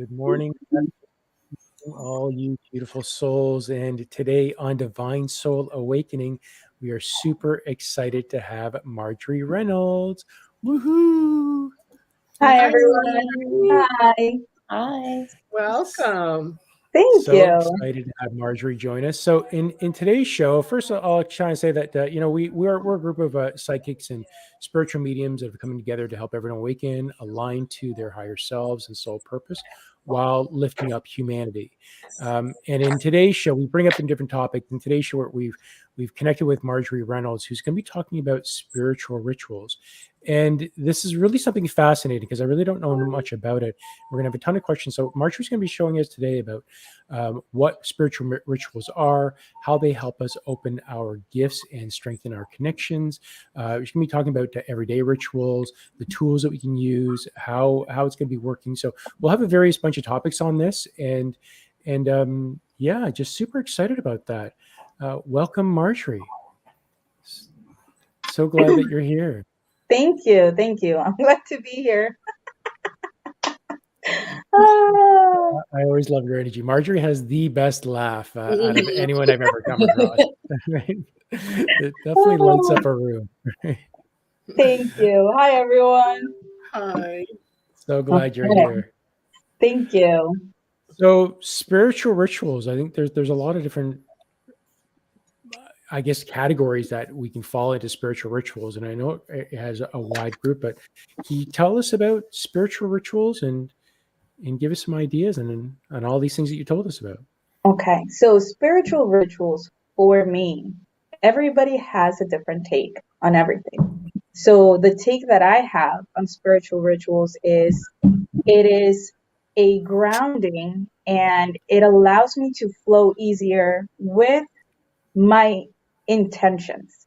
Good morning, all you beautiful souls. And today on Divine Soul Awakening, we are super excited to have Marjorie Reynolds. Woohoo! Hi, Hi. everyone. Hi. Hi. Welcome. Thank So you. excited to have Marjorie join us. So in today's show, first I'll try and say that we're a group of psychics and spiritual mediums that are coming together to help everyone awaken, align to their higher selves and soul purpose, while lifting up humanity. And in today's show, we bring up a different topic. In today's show, we've connected with Marjorie Reynolds, who's going to be talking about spiritual rituals. And this is really something fascinating because I really don't know much about it. We're going to have a ton of questions. So Marjorie's going to be showing us today about what spiritual rituals are, how they help us open our gifts and strengthen our connections. She's going to be talking about everyday rituals, the tools that we can use, how it's going to be working. So we'll have a various bunch of topics on this, and just super excited about that. Welcome, Marjorie. So glad that you're here. Thank you. Thank you. I'm glad to be here. I always love your energy. Marjorie has the best laugh out of anyone I've ever come across. Right? It definitely lights up a room. Right? Thank you. Hi, everyone. Hi. So glad you're here. Thank you. So spiritual rituals, I think there's a lot of different, I guess, categories that we can fall into spiritual rituals. And I know it has a wide group, but can you tell us about spiritual rituals and give us some ideas and all these things that you told us about? Okay. So spiritual rituals for me, everybody has a different take on everything. So the take that I have on spiritual rituals is it is a grounding and it allows me to flow easier with my intentions,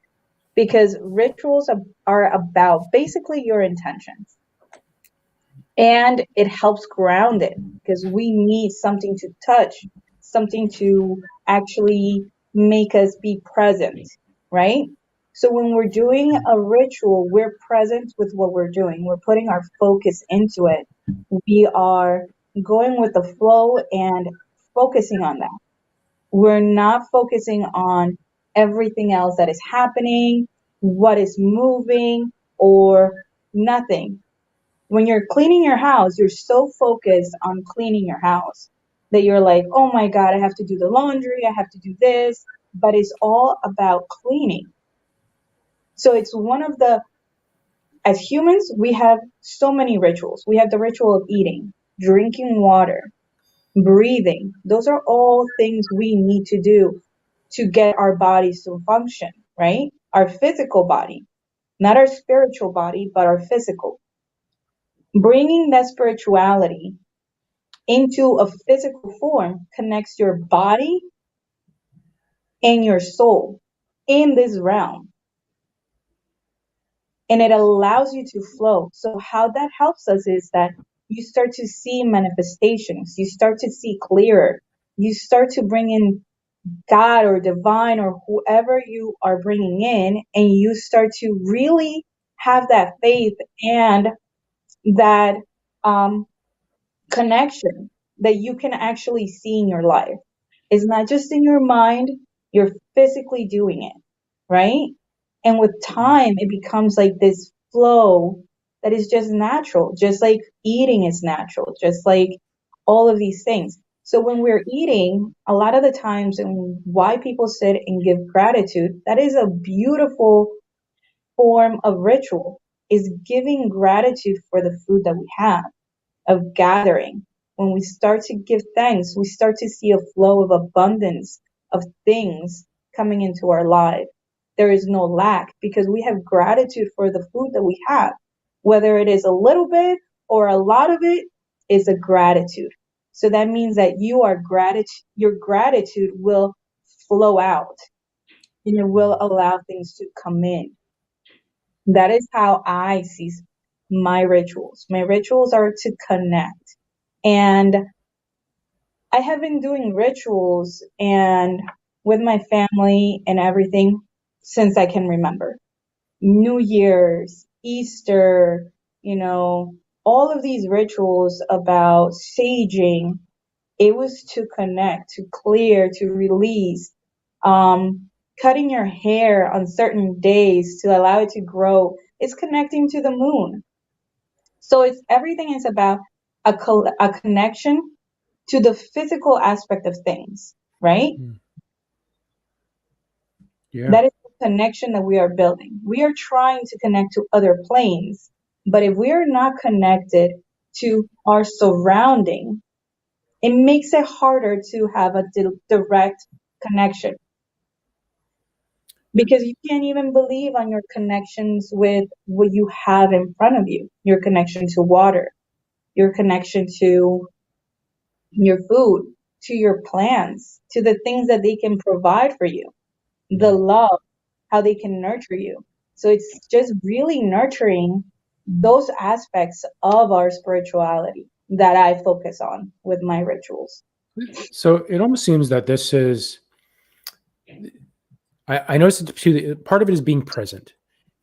because rituals are about basically your intentions, and it helps ground it because we need something to touch, something to actually make us be present, right? So when we're doing a ritual, we're present with what we're doing. We're putting our focus into it. We are going with the flow and focusing on that. We're not focusing on everything else that is happening, what is moving, or nothing. When you're cleaning your house, you're so focused on cleaning your house that you're like, oh my God, I have to do the laundry, I have to do this, but it's all about cleaning. So it's as humans, we have so many rituals. We have the ritual of eating, drinking water, breathing. Those are all things we need to do to get our bodies to function, right? Our physical body, not our spiritual body, but our physical. Bringing that spirituality into a physical form connects your body and your soul in this realm. And it allows you to flow. So how that helps us is that you start to see manifestations. You start to see clearer. You start to bring in God or divine or whoever you are bringing in, and you start to really have that faith and that connection that you can actually see in your life. It's not just in your mind, you're physically doing it, right? And with time, it becomes like this flow that is just natural, just like eating is natural, just like all of these things. So when we're eating, a lot of the times, and why people sit and give gratitude, that is a beautiful form of ritual, is giving gratitude for the food that we have, of gathering. When we start to give thanks, we start to see a flow of abundance of things coming into our life. There is no lack because we have gratitude for the food that we have. Whether it is a little bit or a lot of it is a gratitude. So that means that your gratitude will flow out and it will allow things to come in. That is how I see my rituals. My rituals are to connect. And I have been doing rituals and with my family and everything since I can remember. New Year's, Easter, all of these rituals about saging, it was to connect, to clear, to release, cutting your hair on certain days to allow it to grow. It's connecting to the moon. So it's everything is about a connection to the physical aspect of things, right? Yeah. That is the connection that we are building. We are trying to connect to other planes, but if we are not connected to our surrounding, it makes it harder to have a direct connection, because you can't even believe on your connections with what you have in front of you, your connection to water, your connection to your food, to your plants, to the things that they can provide for you, the love, how they can nurture you. So it's just really nurturing those aspects of our spirituality that I focus on with my rituals. So it almost seems that this is, I noticed it too, part of it is being present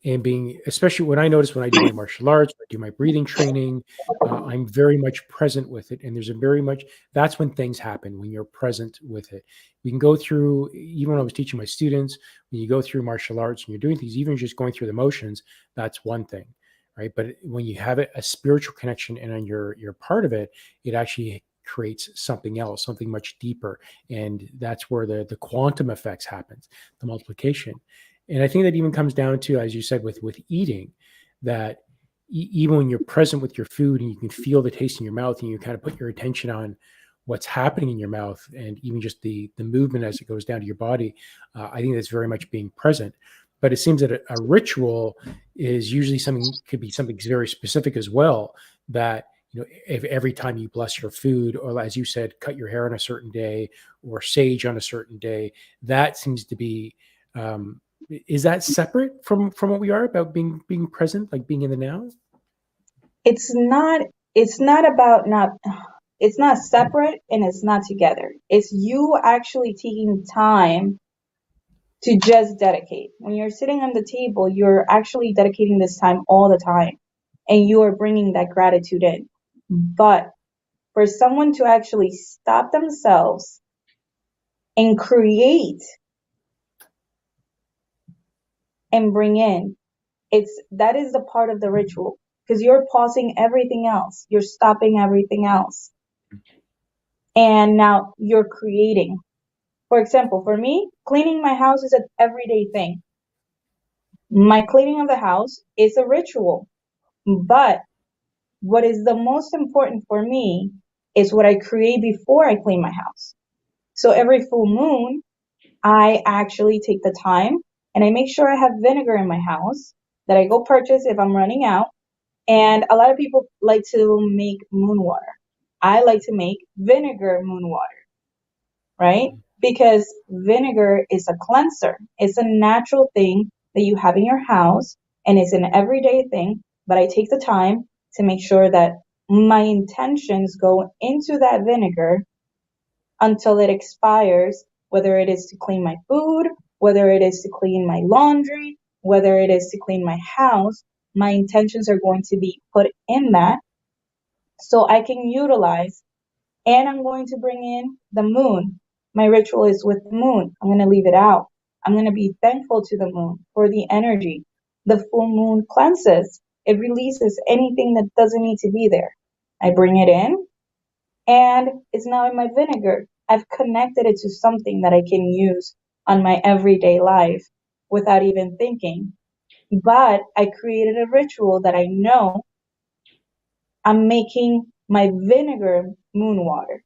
and being, especially when I notice when I do my martial arts, when I do my breathing training, I'm very much present with it. And there's a very much, that's when things happen, when you're present with it. We can go through, even when I was teaching my students, when you go through martial arts and you're doing things, even just going through the motions, that's one thing, right? But when you have a spiritual connection and you're part of it, it actually creates something else, something much deeper. And that's where the quantum effects happens, the multiplication. And I think that even comes down to, as you said, with eating, that even when you're present with your food and you can feel the taste in your mouth and you kind of put your attention on what's happening in your mouth and even just the movement as it goes down to your body, I think that's very much being present. But it seems that a ritual is usually something, could be something very specific as well, that if every time you bless your food, or as you said, cut your hair on a certain day or sage on a certain day, that seems to be, is that separate from what we are about being present, like being in the now? It's not, it's not about not, it's not separate and it's not together. It's you actually taking time to just dedicate. When you're sitting on the table, you're actually dedicating this time all the time and you are bringing that gratitude in. But for someone to actually stop themselves and create and bring in, that is the part of the ritual, because you're pausing everything else, you're stopping everything else, and now you're creating. For example, for me, cleaning my house is an everyday thing. My cleaning of the house is a ritual, but what is the most important for me is what I create before I clean my house. So every full moon, I actually take the time and I make sure I have vinegar in my house that I go purchase if I'm running out. And a lot of people like to make moon water. I like to make vinegar moon water, right? Because vinegar is a cleanser. It's a natural thing that you have in your house and it's an everyday thing. But I take the time to make sure that my intentions go into that vinegar until it expires, whether it is to clean my food, whether it is to clean my laundry, whether it is to clean my house. My intentions are going to be put in that so I can utilize, and I'm going to bring in the moon. My ritual is with the moon. I'm going to leave it out. I'm going to be thankful to the moon for the energy. The full moon cleanses. It releases anything that doesn't need to be there. I bring it in and it's now in my vinegar. I've connected it to something that I can use on my everyday life without even thinking. But I created a ritual that I know I'm making my vinegar moon water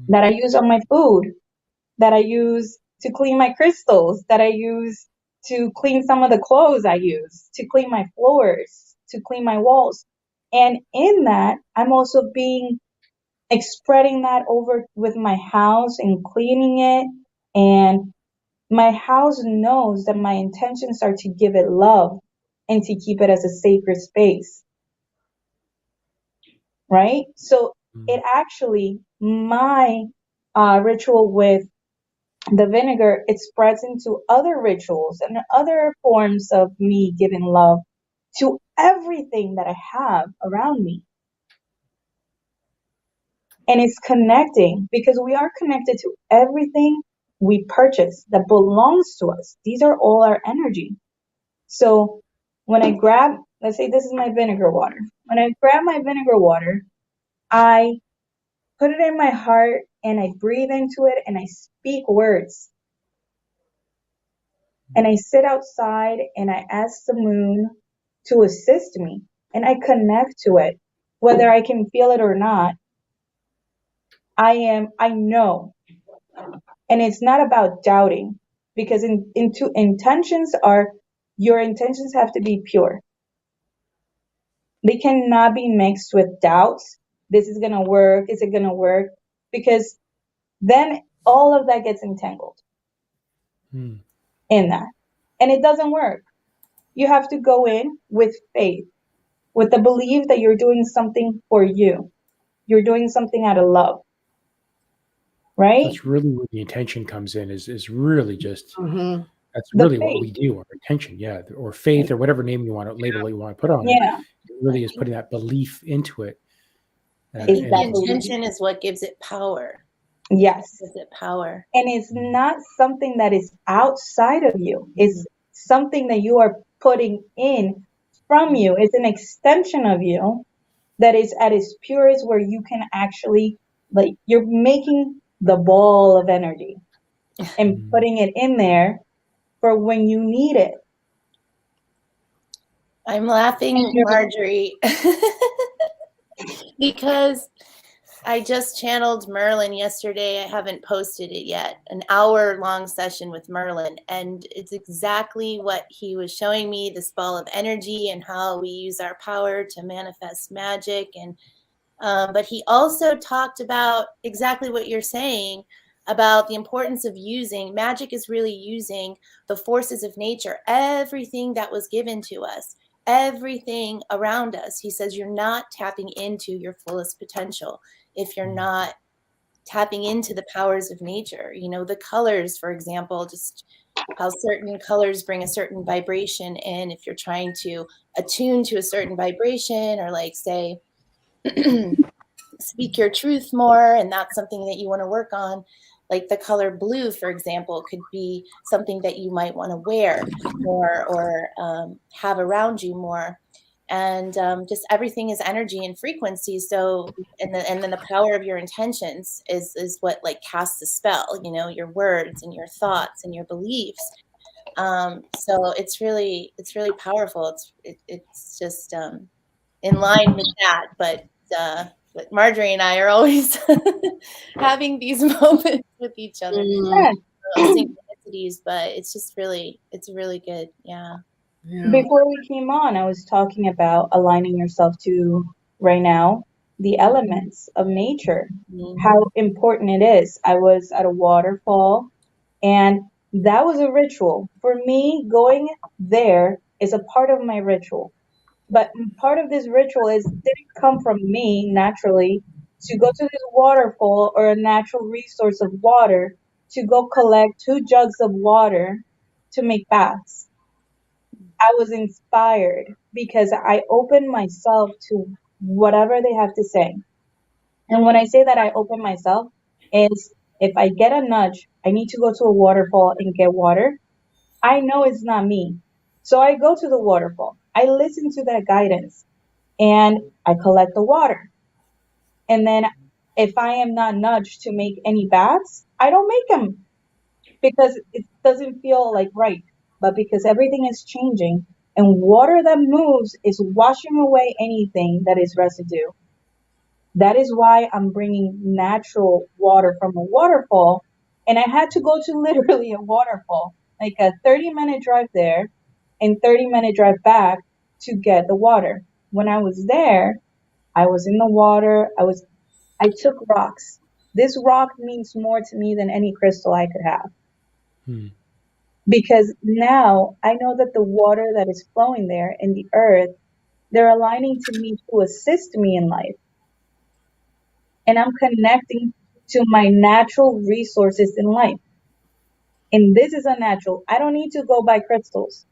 that I use on my food, that I use to clean my crystals, that I use to clean some of the clothes I use, to clean my floors, to clean my walls. And in that, I'm also spreading that over with my house and cleaning it. And my house knows that my intentions are to give it love and to keep it as a sacred space. Right? So it actually, my ritual with the vinegar, it spreads into other rituals and other forms of me giving love to everything that I have around me. And it's connecting because we are connected to everything we purchase that belongs to us. These are all our energy. So when I grab, let's say this is my vinegar water. When I grab my vinegar water, I put it in my heart and I breathe into it and I speak words. And I sit outside and I ask the moon to assist me and I connect to it. Whether I can feel it or not, I know. And it's not about doubting because your intentions have to be pure. They cannot be mixed with doubts. This is going to work. Is it going to work? Because then all of that gets entangled in that. And it doesn't work. You have to go in with faith, with the belief that you're doing something for you. You're doing something out of love. Right? That's really where the intention comes in, is really just that's The really what faith. we do, our intention, yeah, or faith, or whatever name you want to label it, you want to put on it. Yeah. It really is putting that belief into it. I think Is the that intention is what gives it power. Yes. Gives it power. And it's not something that is outside of you. It's something that you are putting in from you. It's an extension of you that is at its purest, where you can actually, like, you're making the ball of energy and putting it in there for when you need it. I'm laughing, Marjorie, because I just channeled Merlin yesterday. I haven't posted it yet. An hour-long session with Merlin, and it's exactly what he was showing me, this ball of energy and how we use our power to manifest magic. And but he also talked about exactly what you're saying about the importance of using magic. Is really using the forces of nature, everything that was given to us, everything around us. He says you're not tapping into your fullest potential if you're not tapping into the powers of nature. You know, the colors, for example, just how certain colors bring a certain vibration in. If you're trying to attune to a certain vibration, or like say, speak your truth more, and that's something that you want to work on. Like the color blue, for example, could be something that you might want to wear more, or have around you more. And just everything is energy and frequency. So, and then the power of your intentions is what like casts a spell. You know, your words and your thoughts and your beliefs. So it's really powerful. It's just in line with that, but Marjorie and I are always having these moments with each other, synchronicities, but it's really good. Yeah. Before we came on, I was talking about aligning yourself to, right now, the elements of nature, how important it is. I was at a waterfall, and that was a ritual. For me, going there is a part of my ritual. But part of this ritual didn't come from me naturally to go to this waterfall or a natural resource of water to go collect 2 jugs of water to make baths. I was inspired because I opened myself to whatever they have to say. And when I say that I open myself, is if I get a nudge, I need to go to a waterfall and get water, I know it's not me. So I go to the waterfall. I listen to that guidance and I collect the water. And then if I am not nudged to make any baths, I don't make them because it doesn't feel like right. But because everything is changing and water that moves is washing away anything that is residue. That is why I'm bringing natural water from a waterfall. And I had to go to literally a waterfall, like a 30-minute drive there and 30-minute drive back to get the water. When I was there, I was in the water. I took rocks. This rock means more to me than any crystal I could have. Because now I know that the water that is flowing there in the earth, they're aligning to me to assist me in life. And I'm connecting to my natural resources in life. And this is unnatural. I don't need to go buy crystals.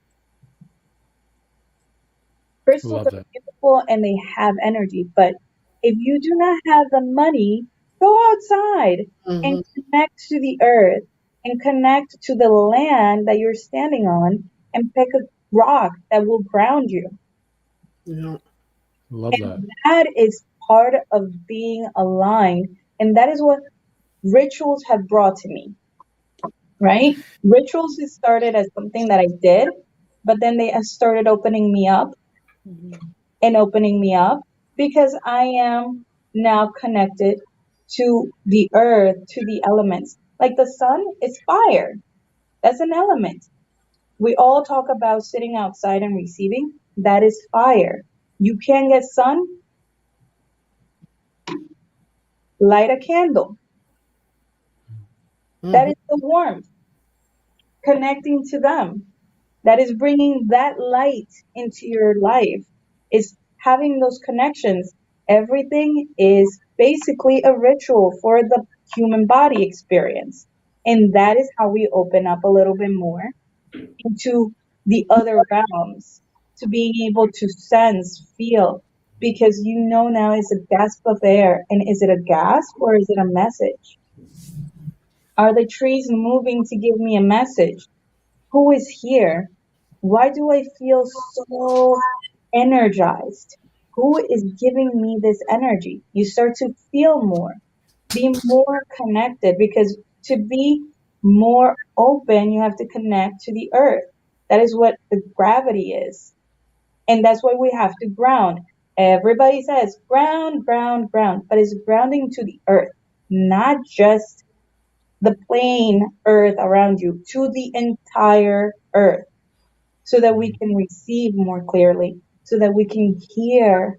Crystals Love are that. beautiful and they have energy, but if you do not have the money, go outside and Mhm. connect to the earth and connect to the land that you're standing on and pick a rock that will ground you. Yeah. Love that. And that is part of being aligned. And that is what rituals have brought to me, right? Rituals has started as something that I did, but then they started opening me up Mhm. and opening me up because I am now connected to the earth, to the elements. Like the sun is fire. That's an element. We all talk about sitting outside and receiving. That is fire. You can get sun, light a candle. That Mhm. is the warmth, connecting to them. That is bringing that light into your life, is having those connections. Everything is basically a ritual for the human body experience. And that is how we open up a little bit more into the other realms, to being able to sense, feel, because you know now it's a gasp of air. And is it a gasp or is it a message? Are the trees moving to give me a message? Who is here? Why do I feel so energized? Who is giving me this energy? You start to feel more, be more connected, because to be more open, you have to connect to the earth. That is what the gravity is. And that's why we have to ground. Everybody says ground, ground, ground, but it's grounding to the earth, not just the plain earth around you, to the entire earth, so that we can receive more clearly, so that we can hear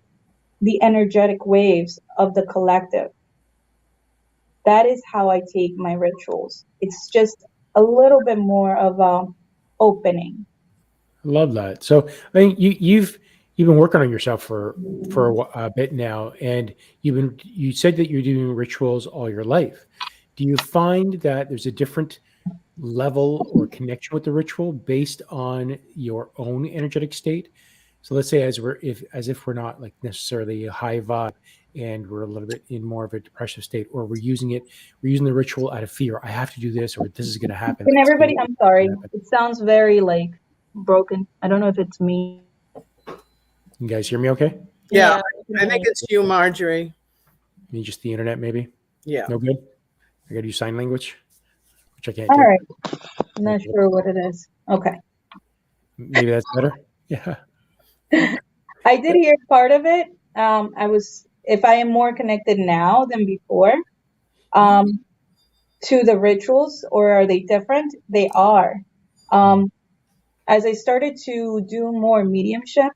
the energetic waves of the collective. That is how I take my rituals. It's just a little bit more of a opening. Love that. So I mean, you've been working on yourself for a bit now, and you said that you're doing rituals all your life. Do you find that there's a different level or connection with the ritual based on your own energetic state? So let's say as if we're not like necessarily a high vibe and we're a little bit in more of a depressive state, or we're using the ritual out of fear. I have to do this, or this is going to happen. And Like it's everybody, I'm sorry, going to happen. it sounds very like broken. I don't know if it's me. You guys hear me? Okay? Yeah, Yeah. I think it's you, Marjorie. Me, just the internet, maybe. Yeah. No good. I got to use sign language, which I can't All do. right, I'm not sure what it is. Okay. Maybe that's better. Yeah. I did hear part of it. If I am more connected now than before, um, to the rituals, or are they different? They are. Um, as I started to do more mediumship,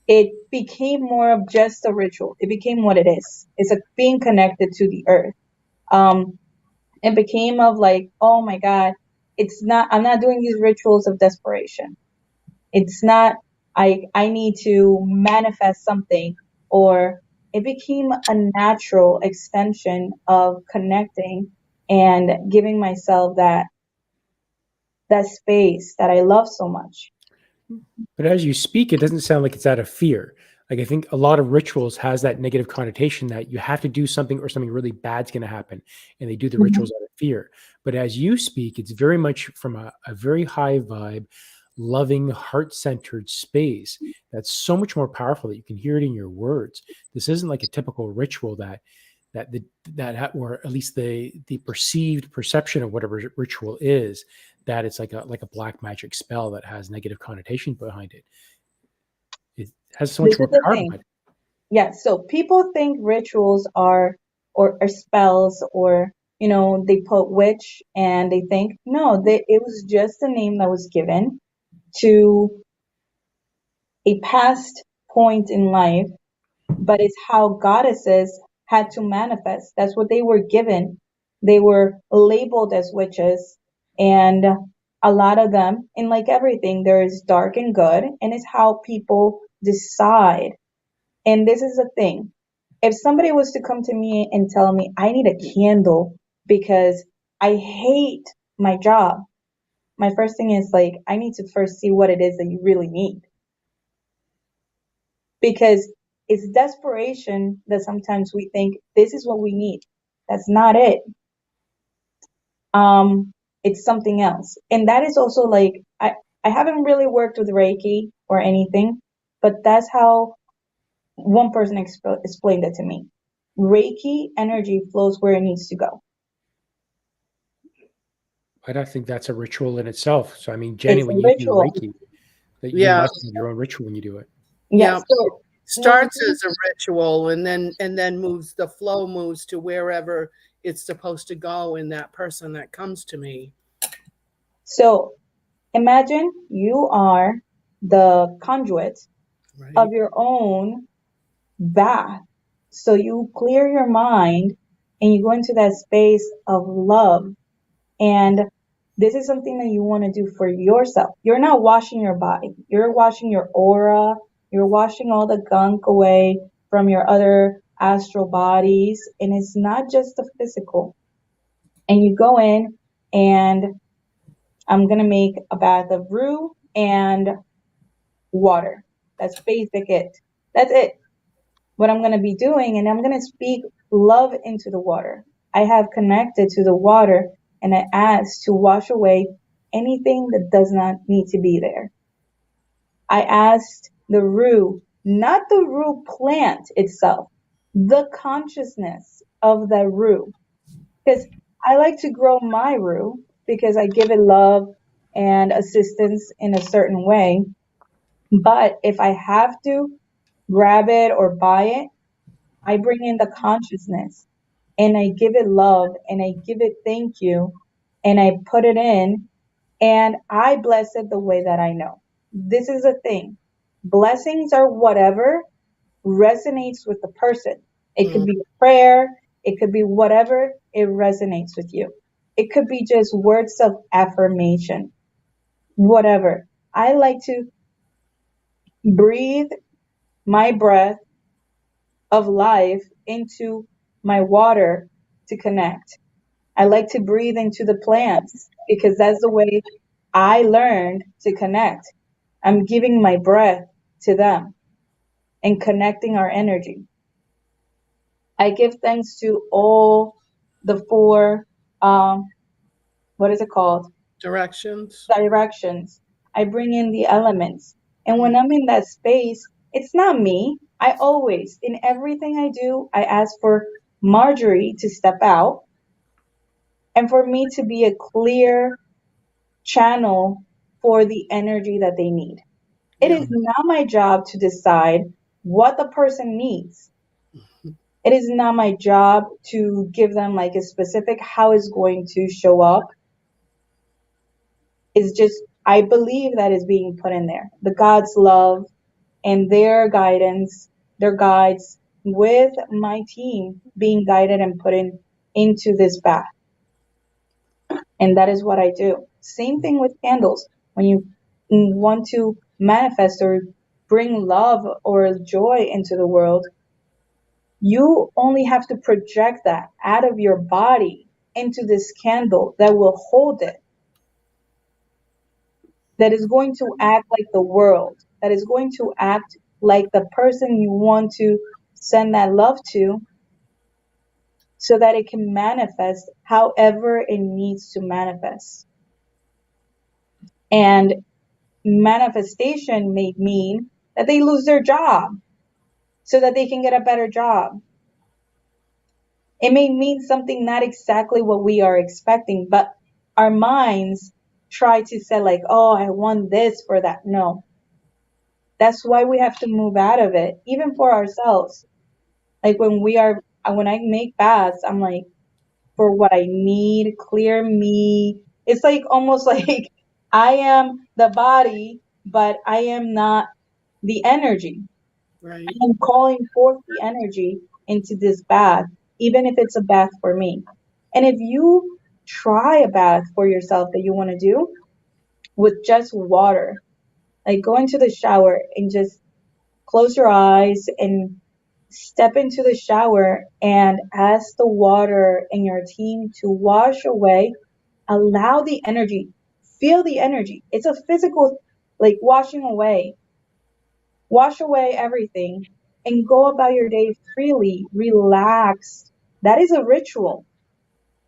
it became more of just a ritual. It became what it is. It's a being connected to the earth. Um, it became of like, oh my God, I'm not doing these rituals of desperation. It's not, I need to manifest something, or it became a natural extension of connecting and giving myself that space that I love so much. But as you speak, it doesn't sound like it's out of fear. Like I think a lot of rituals has that negative connotation that you have to do something or something really bad's going to happen, and they do the Mhm. rituals out of fear. But as you speak, it's very much from a very high vibe, loving, heart-centered space that's so much more powerful that you can hear it in your words. This isn't like a typical ritual that the or at least the perceived perception of whatever ritual is, that it's like a black magic spell that has negative connotation behind it. It has so This much is more the power thing. behind it. Yeah, so people think rituals are or spells, or they put witch, and they think no, it was just a name that was given to a past point in life, but it's how goddesses had to manifest. That's what they were given. They were labeled as witches, and a lot of them, and like everything, there is dark and good, and it's how people decide. And this is the thing. If somebody was to come to me and tell me I need a candle because I hate my job, my first thing is like, I need to first see what it is that you really need. because it's desperation that sometimes we think this is what we need. That's not it. It's something else. And that is also like, I haven't really worked with Reiki or anything, but that's how one person explained it to me. Reiki energy flows where it needs to go. I think that's a ritual in itself. So, I mean, Jenny, It's a when you do ritual. Reiki, that you Yeah. must have your own ritual when you do it. Yes. Yeah. So Starts as a ritual and then moves, the flow moves to wherever it's supposed to go in that person that comes to me. So imagine you are the conduit Right. of your own bath. So you clear your mind and you go into that space of love. And this is something that you want to do for yourself. You're not washing your body. You're washing your aura. You're washing all the gunk away from your other astral bodies. And it's not just the physical. And you go in and I'm going to make a bath of roux and water. That's basic it. That's it. What I'm going to be doing, and I'm going to speak love into the water. I have connected to the water and I ask to wash away anything that does not need to be there. I asked the roux, not the roux plant itself, the consciousness of the roux. Because I like to grow my roux because I give it love and assistance in a certain way. But if I have to grab it or buy it, I bring in the consciousness and I give it love and I give it thank you and I put it in and I bless it the way that I know. This is a thing. Blessings are whatever resonates with the person. It could be a prayer. It could be whatever it resonates with you. It could be just words of affirmation, whatever. I like to breathe my breath of life into my water to connect. I like to breathe into the plants because that's the way I learned to connect. I'm giving my breath to them and connecting our energy. I give thanks to all the four, what is it called? Directions. Directions. I bring in the elements. And when I'm in that space, it's not me. I always, in everything I do, I ask for Marjorie to step out and for me to be a clear channel for the energy that they need. It Yeah. is not my job to decide what the person needs. It is not my job to give them like a specific how it's going to show up. It's just, I believe that is being put in there. The God's love and their guidance, their guides with my team being guided and put into this bath. And that is what I do. Same thing with candles. When you want to manifest or bring love or joy into the world, you only have to project that out of your body into this candle that will hold it, that is going to act like the world, that is going to act like the person you want to send that love to, so that it can manifest however it needs to manifest. And manifestation may mean that they lose their job so that they can get a better job. It may mean something not exactly what we are expecting, but our minds try to say like, oh, I want this for that. No. That's why we have to move out of it, even for ourselves. Like when I make baths, I'm like, for what I need, clear me. It's like almost like I am the body, but I am not the energy. Right. I am calling forth the energy into this bath, even if it's a bath for me. And if you try a bath for yourself that you want to do with just water, like go into the shower and just close your eyes and step into the shower and ask the water and your team to wash away. Allow the energy, feel the energy. It's a physical, like washing away. wash away everything, and go about your day freely, relaxed. That is a ritual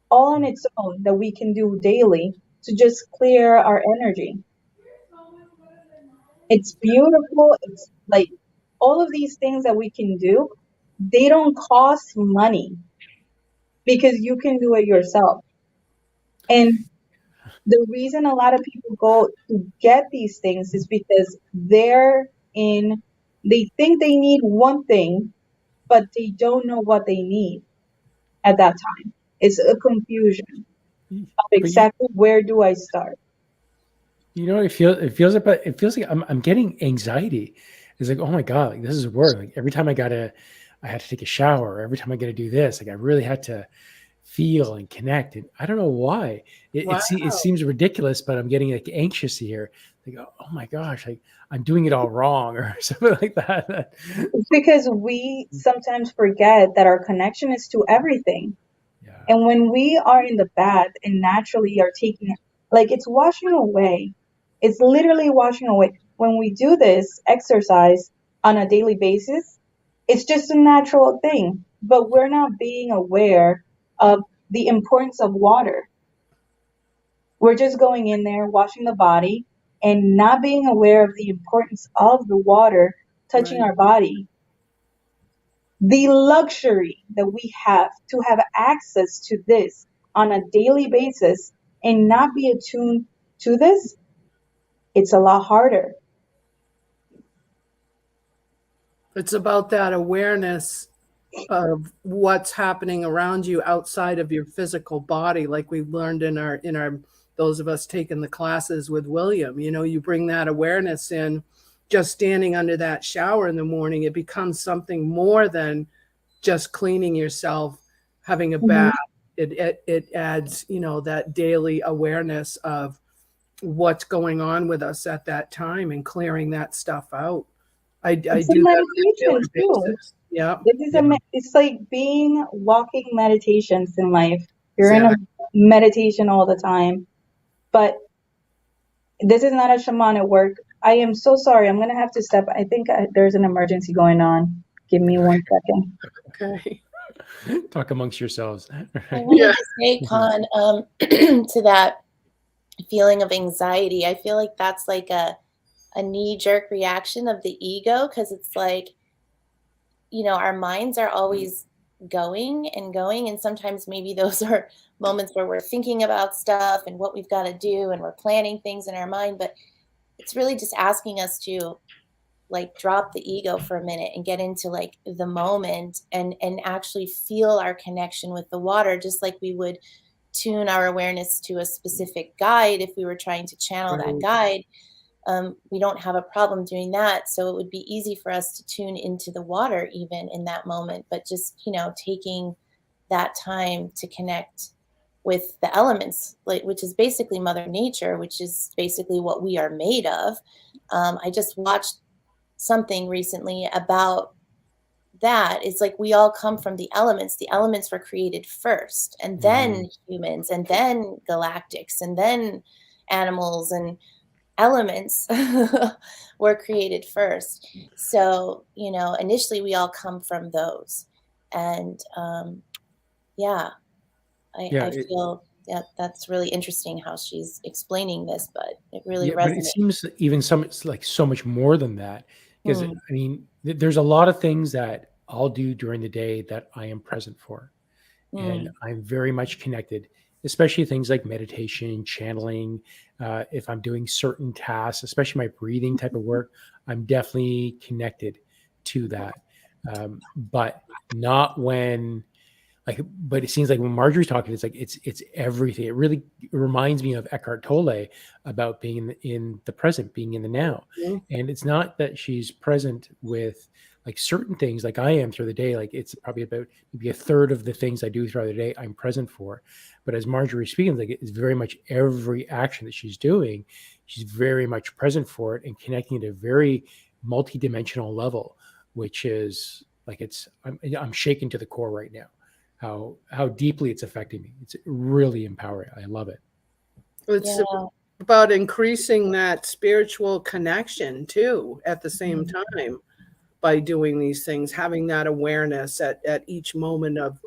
all on its own that we can do daily to just clear our energy. It's beautiful. It's like all of these things that we can do, they don't cost money because you can do it yourself. And the reason a lot of people go to get these things is because they think they need one thing, but they don't know what they need at that time. It's a confusion of But exactly where do I start. you know, it feels like I'm getting anxiety. It's like, oh my God, like this is work. Like every time I had to take a shower. Every time I got to do this, like I really had to feel and connect. And I don't know why Wow. it seems ridiculous, but I'm getting like anxious here. Like, oh my gosh, like I'm doing it all wrong or something like that. It's because we sometimes forget that our connection is to everything. Yeah. And when we are in the bath and naturally are taking, like it's washing away, it's literally washing away. When we do this exercise on a daily basis, it's just a natural thing, but we're not being aware of the importance of water. We're just going in there, washing the body, and not being aware of the importance of the water touching Right. our body. The luxury that we have to have access to this on a daily basis and not be attuned to this, it's a lot harder. It's about that awareness of what's happening around you outside of your physical body, like we learned in our those of us taking the classes with William. You know, you bring that awareness in. Just standing under that shower in the morning, it becomes something more than just cleaning yourself, having a bath. It adds, you know, that daily awareness of what's going on with us at that time and clearing that stuff out. I It's a do that on a daily meditation too. basis. Yeah, This is it's like being walking meditations in life. You're in a exactly. meditation all the time, but this is not a shamanic work. I am so sorry. I'm going to have to step. I think there's an emergency going on. Give me 1 second. Okay. Talk amongst yourselves. I wanted Yeah. to say, Con, to that feeling of anxiety, I feel like that's like a knee-jerk reaction of the ego, because it's like, you know, our minds are always going and going, and sometimes maybe those are moments where we're thinking about stuff and what we've got to do, and we're planning things in our mind, but it's really just asking us to like drop the ego for a minute and get into like the moment and actually feel our connection with the water, just like we would tune our awareness to a specific guide. If we were trying to channel that Right. guide, we don't have a problem doing that. So it would be easy for us to tune into the water even in that moment, but just, you know, taking that time to connect with the elements, like, which is basically Mother Nature, which is basically what we are made of. I just watched something recently about that. It's like we all come from the elements. The elements were created first, and then humans, and then galactics, and then animals, and elements were created first. So, you know, initially we all come from those. And yeah, Yeah, I feel that that's really interesting how she's explaining this, but it really yeah, but it resonates. seems even it's like so much more than that. Because Hmm. I mean, there's a lot of things that I'll do during the day that I am present for, and Mm. I'm very much connected. Especially things like meditation, channeling. If I'm doing certain tasks, especially my breathing type of work, I'm definitely connected to that. But not when like, but it seems like when Marjorie's talking, it's like it's everything. It really reminds me of Eckhart Tolle about being in the present, being in the now. Mhm. And it's not that she's present with like certain things like I am through the day. Like it's probably about maybe a third of the things I do throughout the day I'm present for. But as Marjorie's speaking, like it's very much every action that she's doing, she's very much present for it and connecting at a very multidimensional level, which is like I'm shaken to the core right now how deeply it's affecting me. It's really empowering. I love it. It's Yeah. about increasing that spiritual connection too at the same time by doing these things, having that awareness at each moment of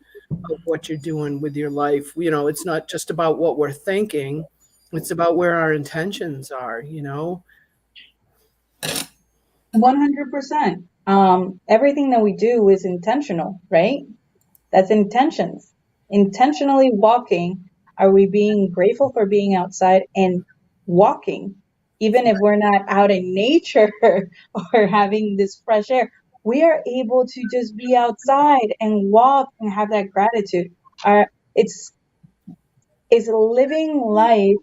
what you're doing with your life. You know, it's not just about what we're thinking, it's about where our intentions are, you know? 100%. Everything that we do is intentional, right? That's intentions. Intentionally walking. Are we being grateful for being outside and walking? Even if we're not out in nature or having this fresh air, we are able to just be outside and walk and have that gratitude. It's it's living life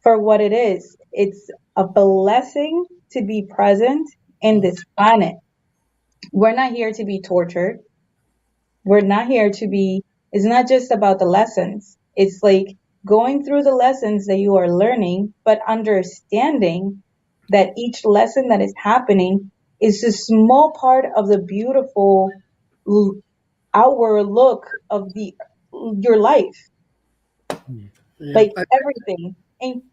for what it is. It's a blessing to be present in this planet. We're not here to be tortured. We're not here to be, it's not just about the lessons. It's like going through the lessons that you are learning, but understanding that each lesson that is happening is a small part of the beautiful outward look of your life, like everything. And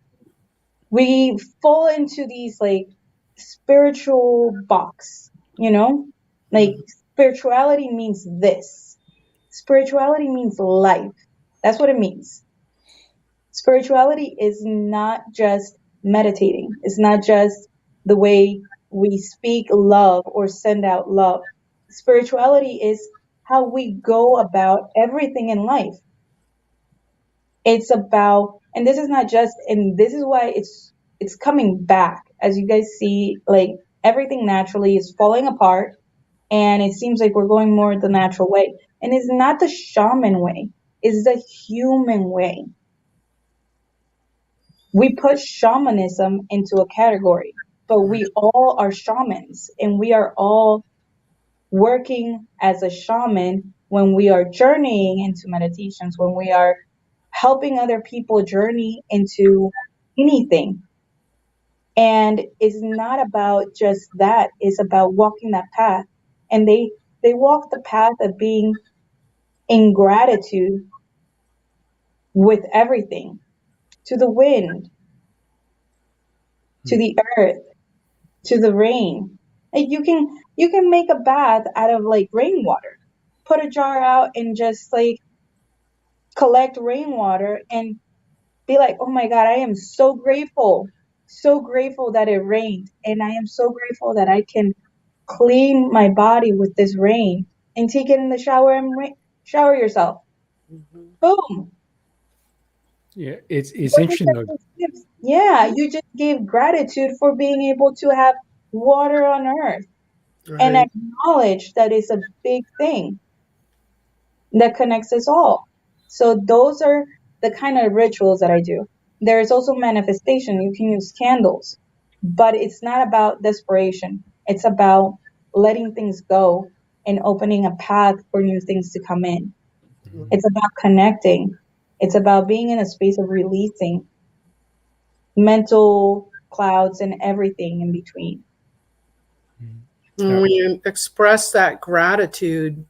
we fall into these like spiritual box, you know, like spirituality means this. Spirituality means life. That's what it means. Spirituality is not just meditating. It's not just the way we speak love or send out love. Spirituality is how we go about everything in life. It's about, and this is not just, and this is why it's coming back. As you guys see, like everything naturally is falling apart, and it seems like we're going more the natural way. And it's not the shaman way, it's the human way. We put shamanism into a category, but we all are shamans, and we are all working as a shaman when we are journeying into meditations, when we are helping other people journey into anything. And it's not about just that, it's about walking that path. And they walk the path of being in gratitude with everything, to the wind, to the earth, to the rain. Like you can make a bath out of like rainwater. Put a jar out and just like collect rainwater and be like, oh my God, I am so grateful that it rained. And I am so grateful that I can clean my body with this rain and take it in the shower and shower yourself. Boom. Yeah, it's interesting though. Yeah, you just gave gratitude for being able to have water on earth. Right. And acknowledge that it's a big thing that connects us all. So those are the kind of rituals that I do. There is also manifestation. You can use candles, but it's not about desperation. It's about letting things go and opening a path for new things to come in. It's about connecting. It's about being in a space of releasing mental clouds and everything in between. When you express that gratitude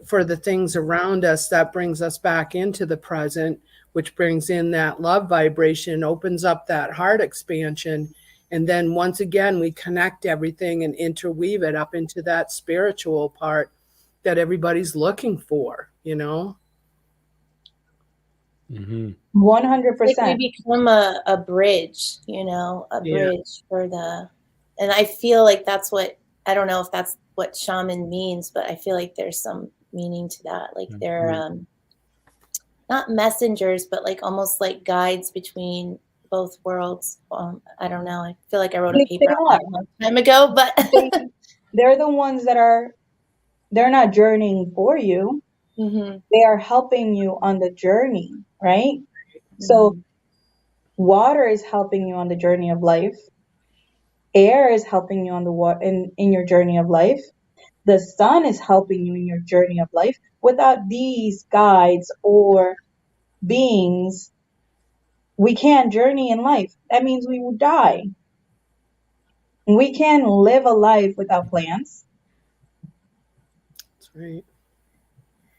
for the things around us, that brings us back into the present, which brings in that love vibration, opens up that heart expansion. And then once again, we connect everything and interweave it up into that spiritual part that everybody's looking for, you know? 100%. Like we become a bridge, you know, a bridge for and I feel like that's what, I don't know if that's what shaman means, but I feel like there's some meaning to that. Like they're not messengers, but like almost like guides between both worlds. I don't know. I feel like I wrote a paper on that a long time ago, but they're the ones that they're not journeying for you. They are helping you on the journey, right? So water is helping you on the journey of life. Air is helping you on the in your journey of life. The sun is helping you in your journey of life. Without these guides or beings, we can't journey in life. That means we will die. We can't live a life without plants. That's right.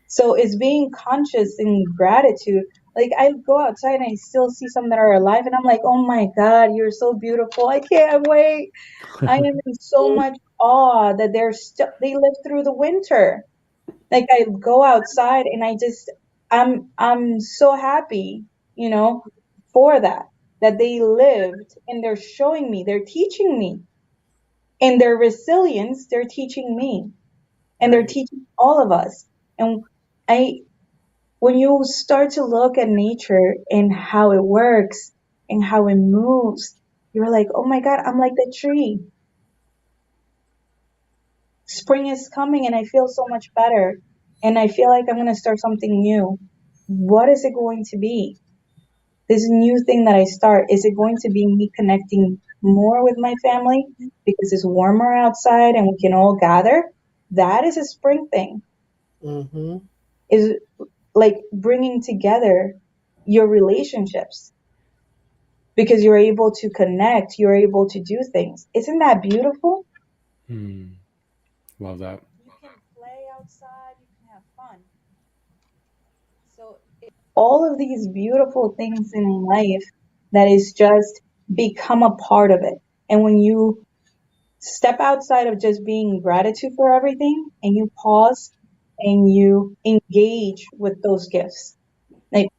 So it's being conscious in gratitude Like I go outside and I still see some that are alive, and I'm like, oh my God, you're so beautiful. I can't wait. I am in so much awe that they live through the winter. Like I go outside and I'm so happy, for that they lived, and they're showing me, they're teaching me, and their resilience, they're teaching me, and they're Right. teaching all of us. And I when you start to look at nature and how it works and how it moves, you're like, oh my God, I'm like the tree. Spring is coming and I feel so much better. And I feel like I'm going to start something new. What is it going to be? This new thing that I start, is it going to be me connecting more with my family because it's warmer outside and we can all gather? That is a spring thing. Mm-hmm. Is like bringing together your relationships because you're able to connect, you're able to do things. Isn't that beautiful? Love that. You can play outside, you can have fun. So all of these beautiful things in life that is just become a part of it. And when you step outside of just being gratitude for everything and you pause and you engage with those gifts, like,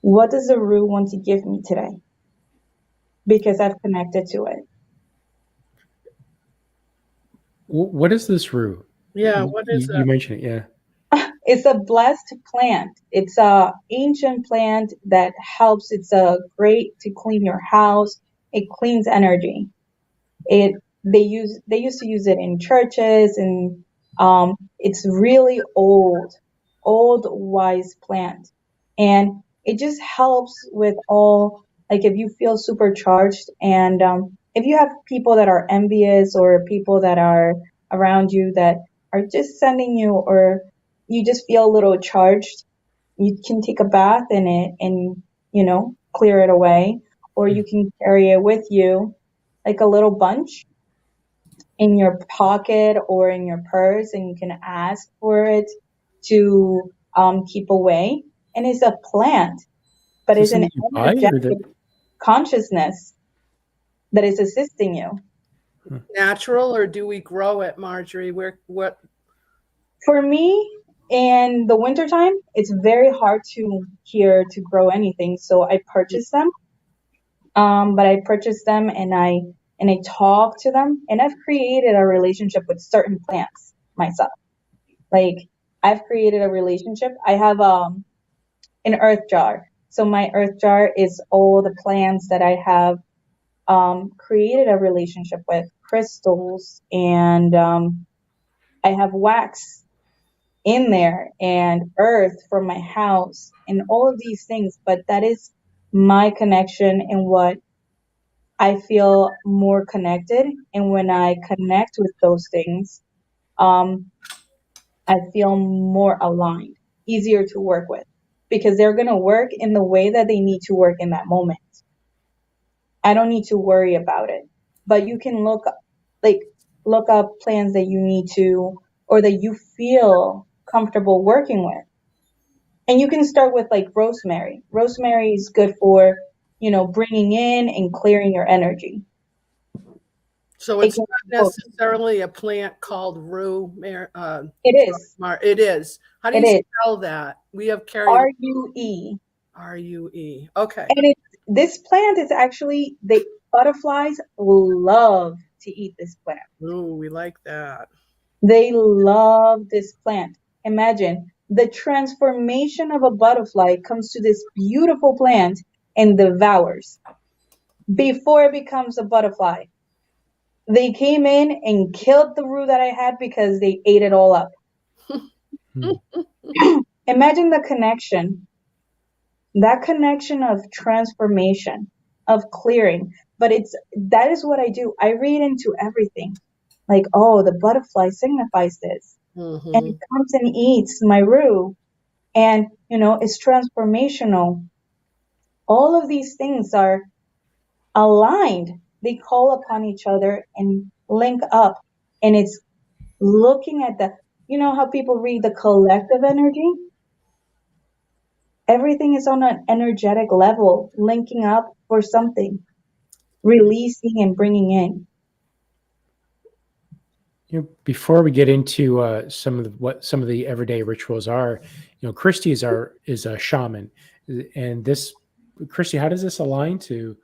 what does the root want to give me today? Because I've connected to it. What is this root? Yeah. What is You that? mentioned it, yeah. It's a blessed plant. It's a ancient plant that helps. It's a great to clean your house. It cleans energy. It they used to use it in churches, and it's really old wise plant, and it just helps with all, like if you feel supercharged, and if you have people that are envious or people that are around you that are just sending you, or you just feel a little charged, you can take a bath in it and clear it away, or you can carry it with you like a little bunch in your pocket or in your purse, and you can ask for it to keep away. And it's a plant, but Is this it's an something you buy or that? energetic consciousness that is assisting you. Natural, or do we grow it, Marjorie? What? For me, in the wintertime, it's very hard to grow anything. So I purchase them. But I purchase them and I talk to them, and I've created a relationship with certain plants myself. Like I've created a relationship. I have an earth jar. So my earth jar is all the plants that I have created a relationship with, crystals, and I have wax in there and earth from my house and all of these things. But that is my connection and what I feel more connected. And when I connect with those things, um, I feel more aligned, easier to work with, because they're going to work in the way that they need to work in that moment. I don't need to worry about it. But you can like, look up plans that you need to, or that you feel comfortable working with. And you can start with like rosemary. Rosemary is good for, bringing in and clearing your energy. So It it's can not necessarily a plant called rue. It is. It is. How do It you is. spell that? We have carried RUE. RUE. Okay. And this plant is actually, the butterflies love to eat this plant. Ooh, we like that. They love this plant. Imagine the transformation of a butterfly comes to this beautiful plant and devours before it becomes a butterfly. They came in and killed the root that I had because they ate it all up. Imagine the connection. That connection of transformation, of clearing. But that is what I do. I read into everything. Like, oh, the butterfly signifies this. Mm-hmm. And it comes and eats my root. And, it's transformational. All of these things are aligned. They call upon each other and link up. And it's looking at how people read the collective energy? Everything is on an energetic level, linking up for something, releasing and bringing in. Before we get into what some of the everyday rituals are, Christy is a shaman, and this Christy, how does this align to?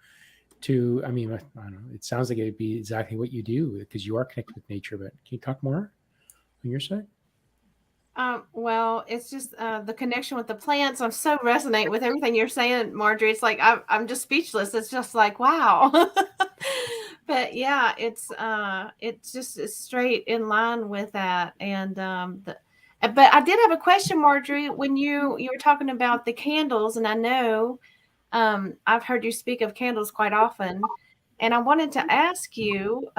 I mean, I don't know. It sounds like it'd be exactly what you do because you are connected with nature. But can you talk more on your side? Well, it's just the connection with the plants. I'm so resonate with everything you're saying, Marjorie. It's like I'm just speechless. It's just like wow. But yeah, it's just straight in line with that. And but I did have a question, Marjorie, when you were talking about the candles, and I know I've heard you speak of candles quite often, and I wanted to ask you.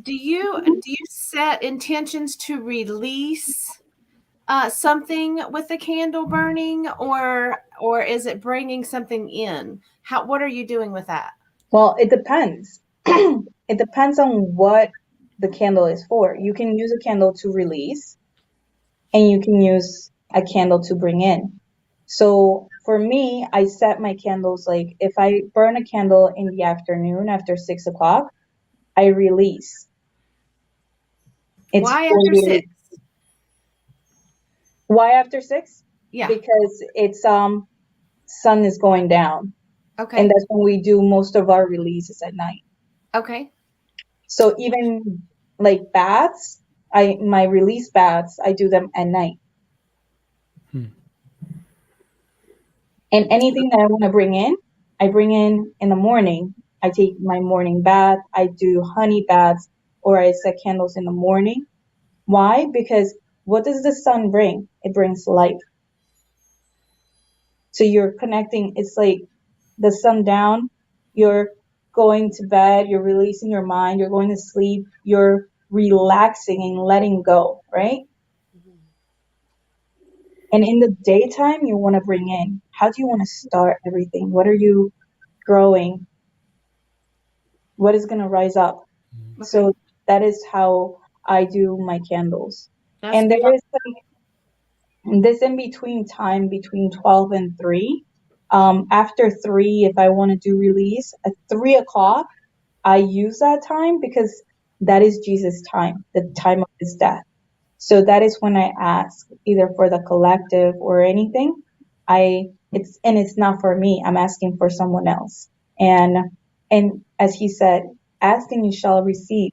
Do you set intentions to release something with the candle burning, or is it bringing something in? What are you doing with that? Well, it depends. It depends on what the candle is for. You can use a candle to release, and you can use a candle to bring in. So for me, I set my candles like if I burn a candle in the afternoon after 6 o'clock, I release. It's Why for after release. 6? Why after 6? Yeah. Because it's sun is going down. Okay. And that's when we do most of our releases at night. Okay. So even like baths, my release baths, I do them at night. And anything that I want to bring in, I bring in the morning. I take my morning bath. I do honey baths, or I set candles in the morning. Why? Because what does the sun bring? It brings light. So you're connecting. It's like the sun down. You're going to bed. You're releasing your mind. You're going to sleep. You're relaxing and letting go, right? And in the daytime, you want to bring in, how do you want to start everything? What are you growing? What is going to rise up? Okay. So that is how I do my candles. That's And there beautiful. is like this in between time between 12 and 3. After 3, if I want to do release, at 3 o'clock, I use that time because that is Jesus' time, the time of his death. So that is when I ask either for the collective or anything. It's not for me. I'm asking for someone else. And as he said, ask and you shall receive.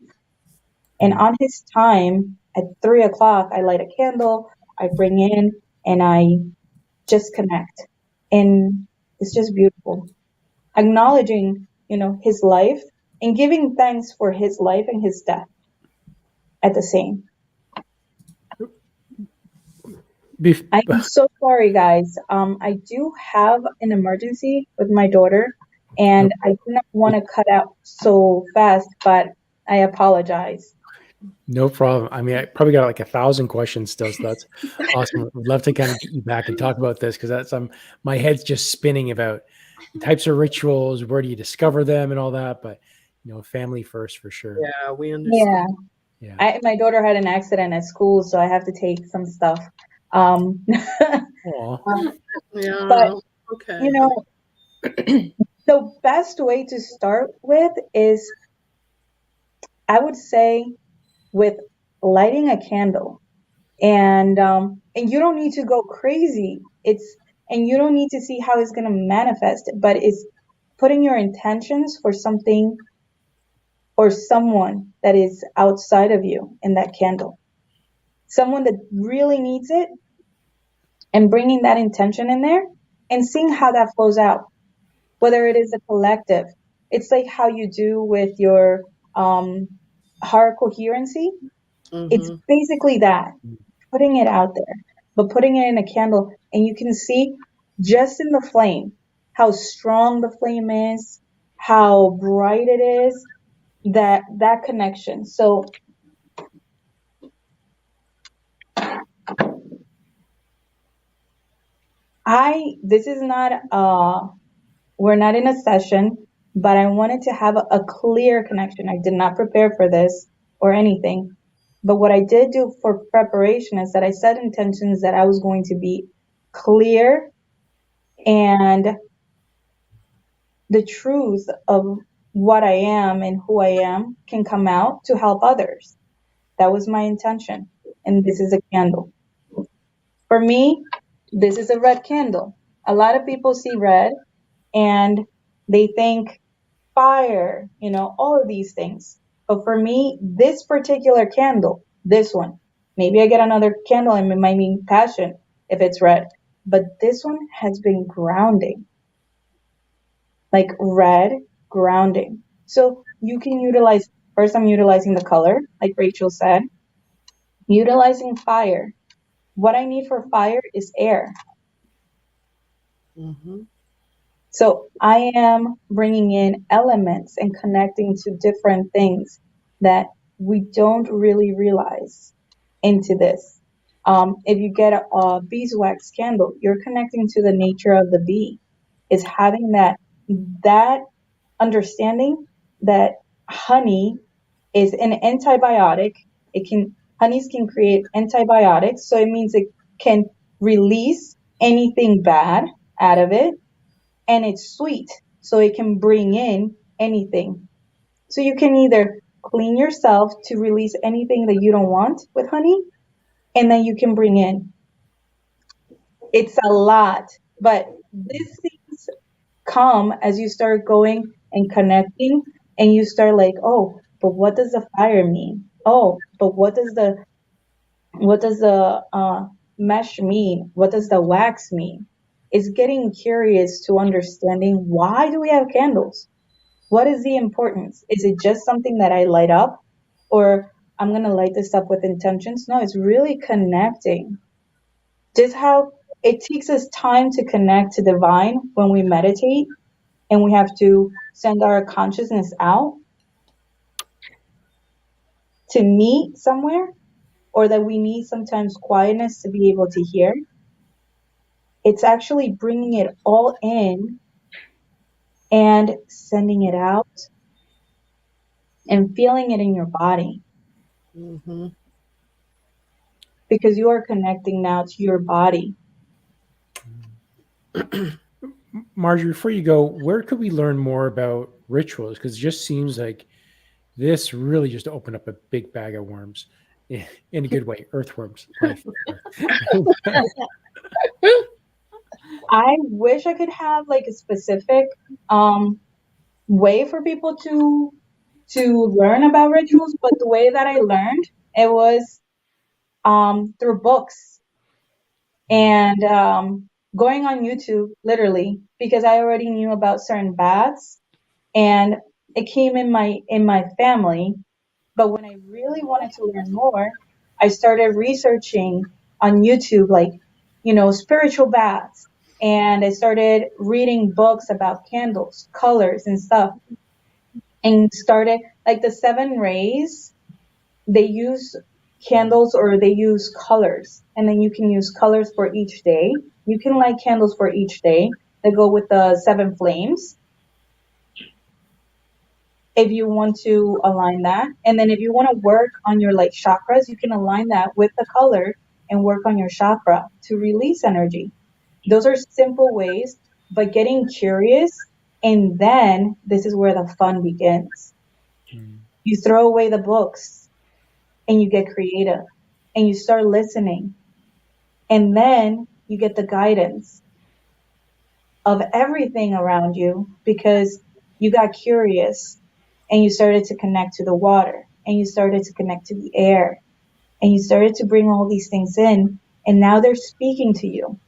And on his time at 3 o'clock, I light a candle, I bring in, and I just connect. And it's just beautiful. Acknowledging, his life and giving thanks for his life and his death at the same. I'm so sorry, guys. I do have an emergency with my daughter, and I do not want to cut out so fast, but I apologize. No problem. I mean, I probably got like 1,000 questions still, so that's awesome. I'd love to kind of get you back and talk about this because that's my head's just spinning about the types of rituals, where do you discover them, and all that. But family first for sure. Yeah, we understand. Yeah. My daughter had an accident at school, so I have to take some stuff. Aw. Yeah. But Okay. the best way to start with is, I would say, with lighting a candle, and you don't need to go crazy. And you don't need to see how it's going to manifest, but it's putting your intentions for something or someone that is outside of you in that candle, someone that really needs it, and bringing that intention in there and seeing how that flows out, whether it is a collective. It's like how you do with your heart coherency. It's basically that, putting it out there, but putting it in a candle, and you can see just in the flame how strong the flame is, how bright it is, that connection. So this is not we're not in a session, but I wanted to have a clear connection. I did not prepare for this or anything. But what I did do for preparation is that I set intentions that I was going to be clear, and the truth of what I am and who I am can come out to help others. That was my intention. And this is a candle. For me, this is a red candle. A lot of people see red and they think fire, all of these things. But for me, this particular candle, this one, maybe I get another candle and it might mean passion if it's red. But this one has been grounding, like red grounding. So you can utilize, first I'm utilizing the color, like Rachel said, utilizing fire. What I need for fire is air. Mm-hmm. So I am bringing in elements and connecting to different things that we don't really realize into this. If you get a beeswax candle, you're connecting to the nature of the bee. Is having that understanding that honey is an antibiotic. Honeys can create antibiotics, so it means it can release anything bad out of it, and it's sweet, so it can bring in anything. So you can either clean yourself to release anything that you don't want with honey, and then you can bring in. It's a lot, but these things come as you start going and connecting, and you start like, oh, but what does the fire mean? Oh, but what does the mesh mean? What does the wax mean? It's getting curious to understanding, why do we have candles? What is the importance? Is it just something that I light up, or I'm going to light this up with intentions? No, it's really connecting. Just how it takes us time to connect to divine when we meditate, and we have to send our consciousness out to meet somewhere, or that we need sometimes quietness to be able to hear. It's actually bringing it all in and sending it out and feeling it in your body. Mm-hmm. Because you are connecting now to your body. Marjorie, before you go, where could we learn more about rituals? Because it just seems like this really just opened up a big bag of worms, in a good way, earthworms. I wish I could have like a specific way for people to learn about rituals, but the way that I learned, it was through books and going on YouTube, literally, because I already knew about certain baths and it came in my family. But when I really wanted to learn more, I started researching on YouTube, like, spiritual baths. And I started reading books about candles, colors and stuff. And started like the 7 rays, they use candles or they use colors. And then you can use colors for each day. You can light candles for each day that go with the 7 flames, if you want to align that. And then if you want to work on your like chakras, you can align that with the color and work on your chakra to release energy. Those are simple ways, but getting curious, and then this is where the fun begins. You throw away the books and you get creative and you start listening, and then you get the guidance of everything around you because you got curious and you started to connect to the water and you started to connect to the air and you started to bring all these things in, and now they're speaking to you.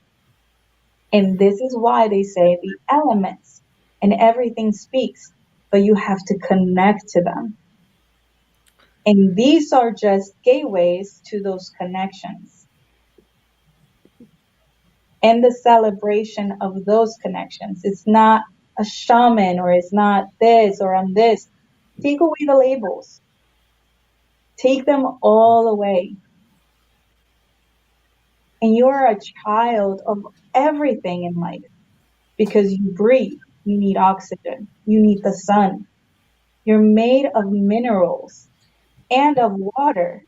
And this is why they say the elements and everything speaks, but you have to connect to them. And these are just gateways to those connections and the celebration of those connections. It's not a shaman, or it's not this or I'm this. Take away the labels. Take them all away. And you are a child of everything in life because you breathe. You need oxygen. You need the sun. You're made of minerals and of water.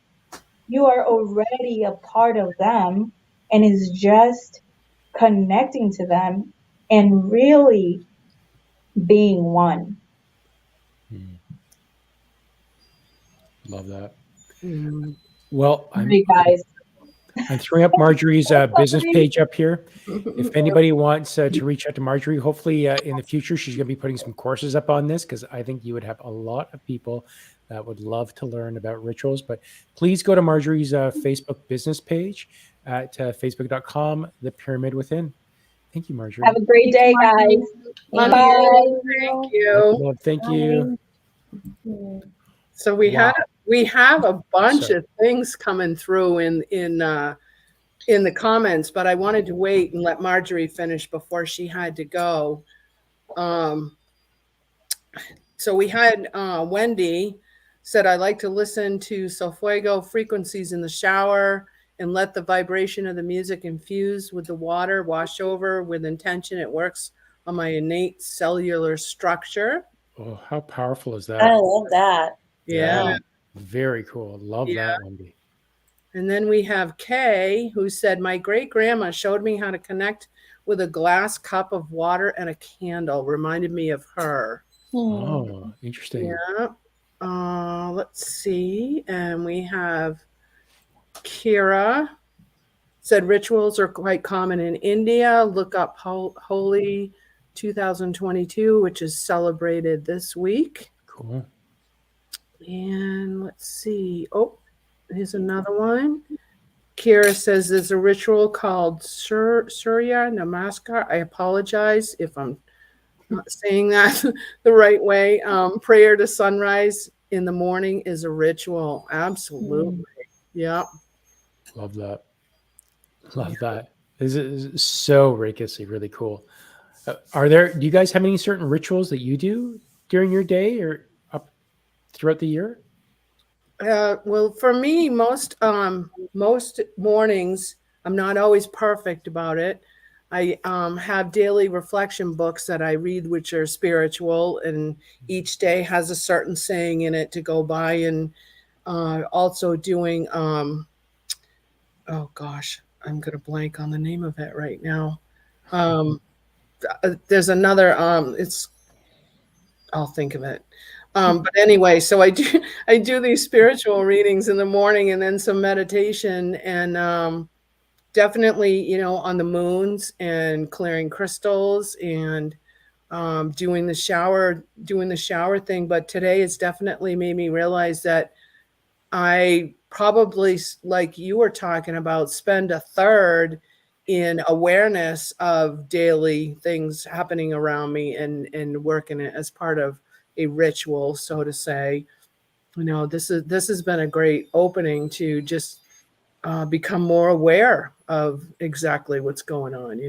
You are already a part of them, and it's just connecting to them and really being one. Love that. Mm. Well, Hey guys. I'm throwing up Marjorie's business page up here. If anybody wants to reach out to Marjorie, hopefully in the future, she's going to be putting some courses up on this, because I think you would have a lot of people that would love to learn about rituals. But please go to Marjorie's Facebook business page at facebook.com, The Pyramid Within. Thank you, Marjorie. Have a great day, guys. Love Bye. you. Thank you. Love, thank you. So we have a bunch Sorry. of things coming through in the comments, but I wanted to wait and let Marjorie finish before she had to go. So we had Wendy said, I like to listen to Solfuego frequencies in the shower and let the vibration of the music infuse with the water, wash over with intention. It works on my innate cellular structure. Oh, how powerful is that? I love that. Yeah. Very cool. Love that, Wendy. And then we have Kay, who said, my great grandma showed me how to connect with a glass cup of water and a candle. Reminded me of her. Oh, interesting. Yeah. Let's see. And we have Kira said, rituals are quite common in India. Look up Holi 2022, which is celebrated this week. Cool. And let's see. Oh, here's another one. Kira says there's a ritual called Surya Namaskar. I apologize if I'm not saying that the right way. Prayer to sunrise in the morning is a ritual. Absolutely. Yeah. Love that. Love that. This is so ridiculously really cool. Do you guys have any certain rituals that you do during your day or up throughout the year? Well, for me, most mornings, I'm not always perfect about it. I have daily reflection books that I read, which are spiritual, and each day has a certain saying in it to go by. And also doing, oh gosh, I'm going to blank on the name of it right now. There's another, I'll think of it. But anyway, so I do these spiritual readings in the morning and then some meditation, and definitely, on the moons and clearing crystals and doing the shower thing. But today has definitely made me realize that I probably, like you were talking about, spend a third in awareness of daily things happening around me and working it as part of a ritual, so to say. This has been a great opening to just become more aware of exactly what's going on.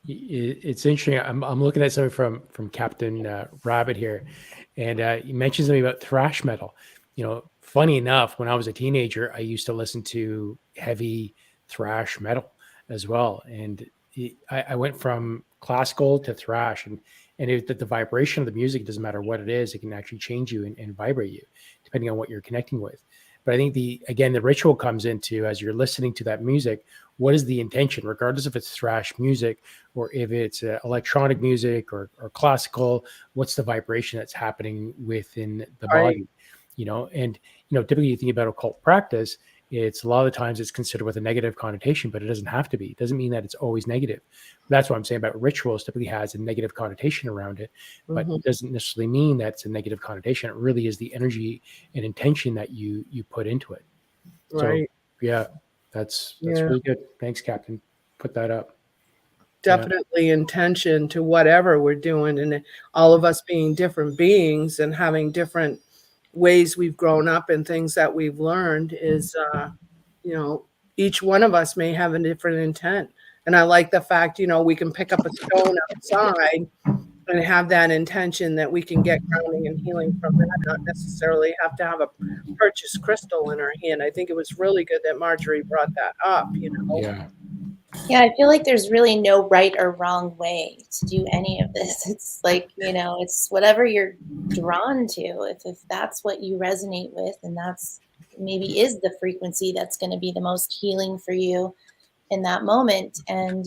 It's interesting. I'm looking at something from Captain Rabbit here, and he mentions something about thrash metal. Funny enough, when I was a teenager, I used to listen to heavy thrash metal as well, and I went from classical to thrash, and the vibration of the music, doesn't matter what it is, it can actually change you and vibrate you depending on what you're connecting with. But I think the ritual comes into, as you're listening to that music, what is the intention, regardless if it's thrash music or if it's electronic music or classical, what's the vibration that's happening within the body, and typically you think about occult practice, it's a lot of the times it's considered with a negative connotation, but it doesn't have to be. It doesn't mean that it's always negative. That's what I'm saying about rituals. Typically has a negative connotation around it, but it doesn't necessarily mean that it's a negative connotation. It really is the energy and intention that you put into it. Right. So yeah, that's really good. Thanks, Captain. Put that up. Definitely intention to whatever we're doing, and all of us being different beings and having different ways we've grown up and things that we've learned is, each one of us may have a different intent. And I like the fact, we can pick up a stone outside and have that intention that we can get grounding and healing from that, not necessarily have to have a purchased crystal in our hand. I think it was really good that Marjorie brought that up, Yeah, I feel like there's really no right or wrong way to do any of this. It's like, it's whatever you're drawn to. If that's what you resonate with, and that's maybe is the frequency that's going to be the most healing for you, in that moment. And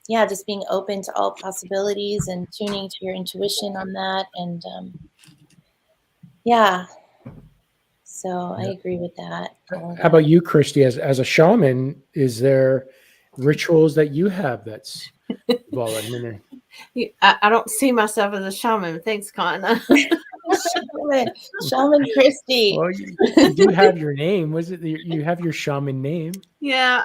yeah, just being open to all possibilities and tuning to your intuition on that. And yeah, so I agree with that. all of How that. about you, Christy? As a shaman, is there rituals that you have that's well, I mean, I don't see myself as a shaman. Thanks, Con. Shaman Christy. well, you do have your name. Was it you have your shaman name? Yeah.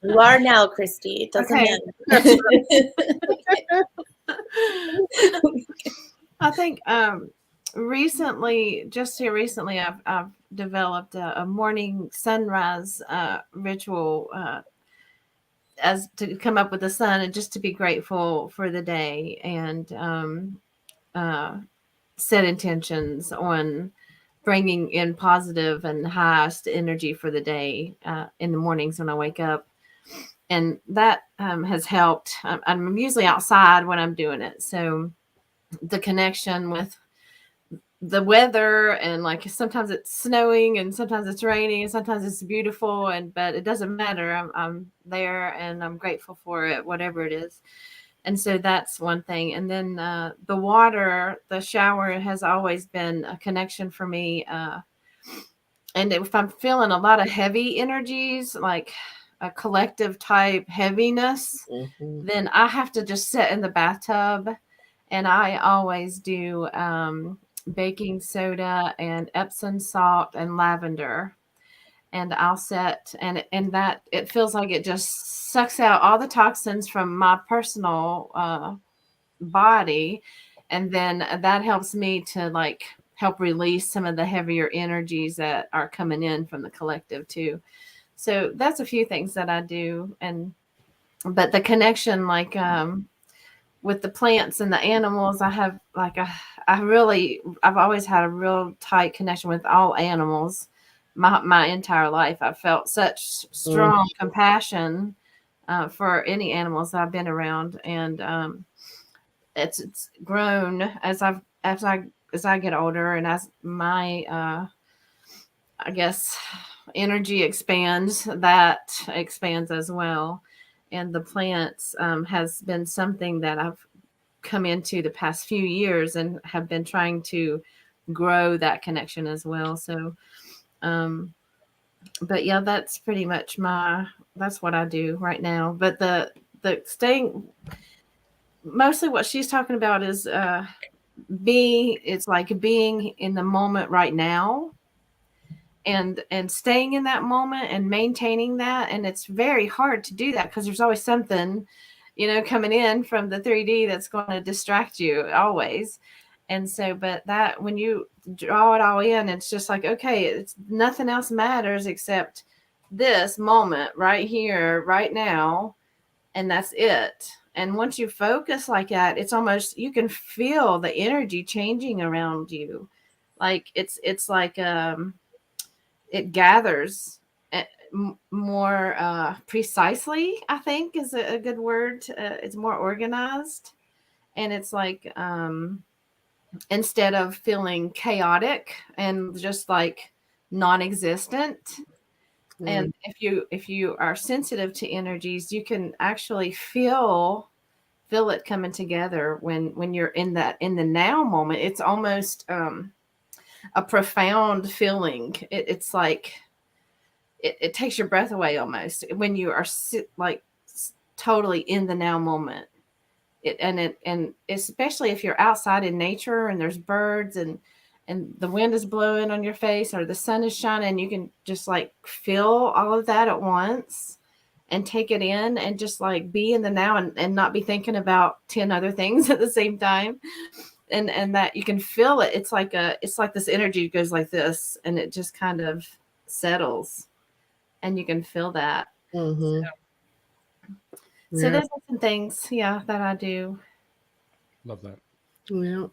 You are now, Christy. It doesn't Okay. That's matter. I think recently, just here recently, I've developed a morning sunrise ritual as to come up with the sun and just to be grateful for the day and set intentions on bringing in positive and highest energy for the day in the mornings when I wake up. And that has helped. I'm usually outside when I'm doing it. So the connection with the weather and like sometimes it's snowing and sometimes it's raining and sometimes it's beautiful but it doesn't matter. I'm there and I'm grateful for it, whatever it is. And so that's one thing. And then the water, the shower has always been a connection for me. And if I'm feeling a lot of heavy energies, like a collective type heaviness, then I have to just sit in the bathtub. And I always do baking soda and Epsom salt and lavender. And I'll set and that it feels like it just sucks out all the toxins from my personal body. And then that helps me to like help release some of the heavier energies that are coming in from the collective too. So that's a few things that I do. But the connection, like with the plants and the animals, I have like I've always had a real tight connection with all animals. My entire life, I've felt such strong compassion for any animals that I've been around, and it's grown as I get older, and as my I guess energy expands, that expands as well. And the plants has been something that I've come into the past few years and have been trying to grow that connection as well. So, but yeah, that's pretty much that's what I do right now. But the staying, mostly what she's talking about is it's like being in the moment right now and staying in that moment and maintaining that. And it's very hard to do that because there's always something, coming in from the 3D that's going to distract you always. And so, but that when you draw it all in, it's just like, okay, it's nothing else matters except this moment right here, right now. And that's it. And once you focus like that, it's almost, you can feel the energy changing around you. Like it's like, it gathers more precisely, I think is a good word. It's more organized. And it's like, instead of feeling chaotic and just like non-existent. And if you are sensitive to energies, you can actually feel it coming together when you're in the now moment. It's almost a profound feeling. It's like it takes your breath away almost when you are totally in the now moment. And especially if you're outside in nature and there's birds and the wind is blowing on your face or the sun is shining, you can just like feel all of that at once and take it in and just like be in the now and not be thinking about 10 other things at the same time. And that you can feel it. It's like this energy goes like this and it just kind of settles and you can feel that. So those are some things, that I do. Love that. Yeah.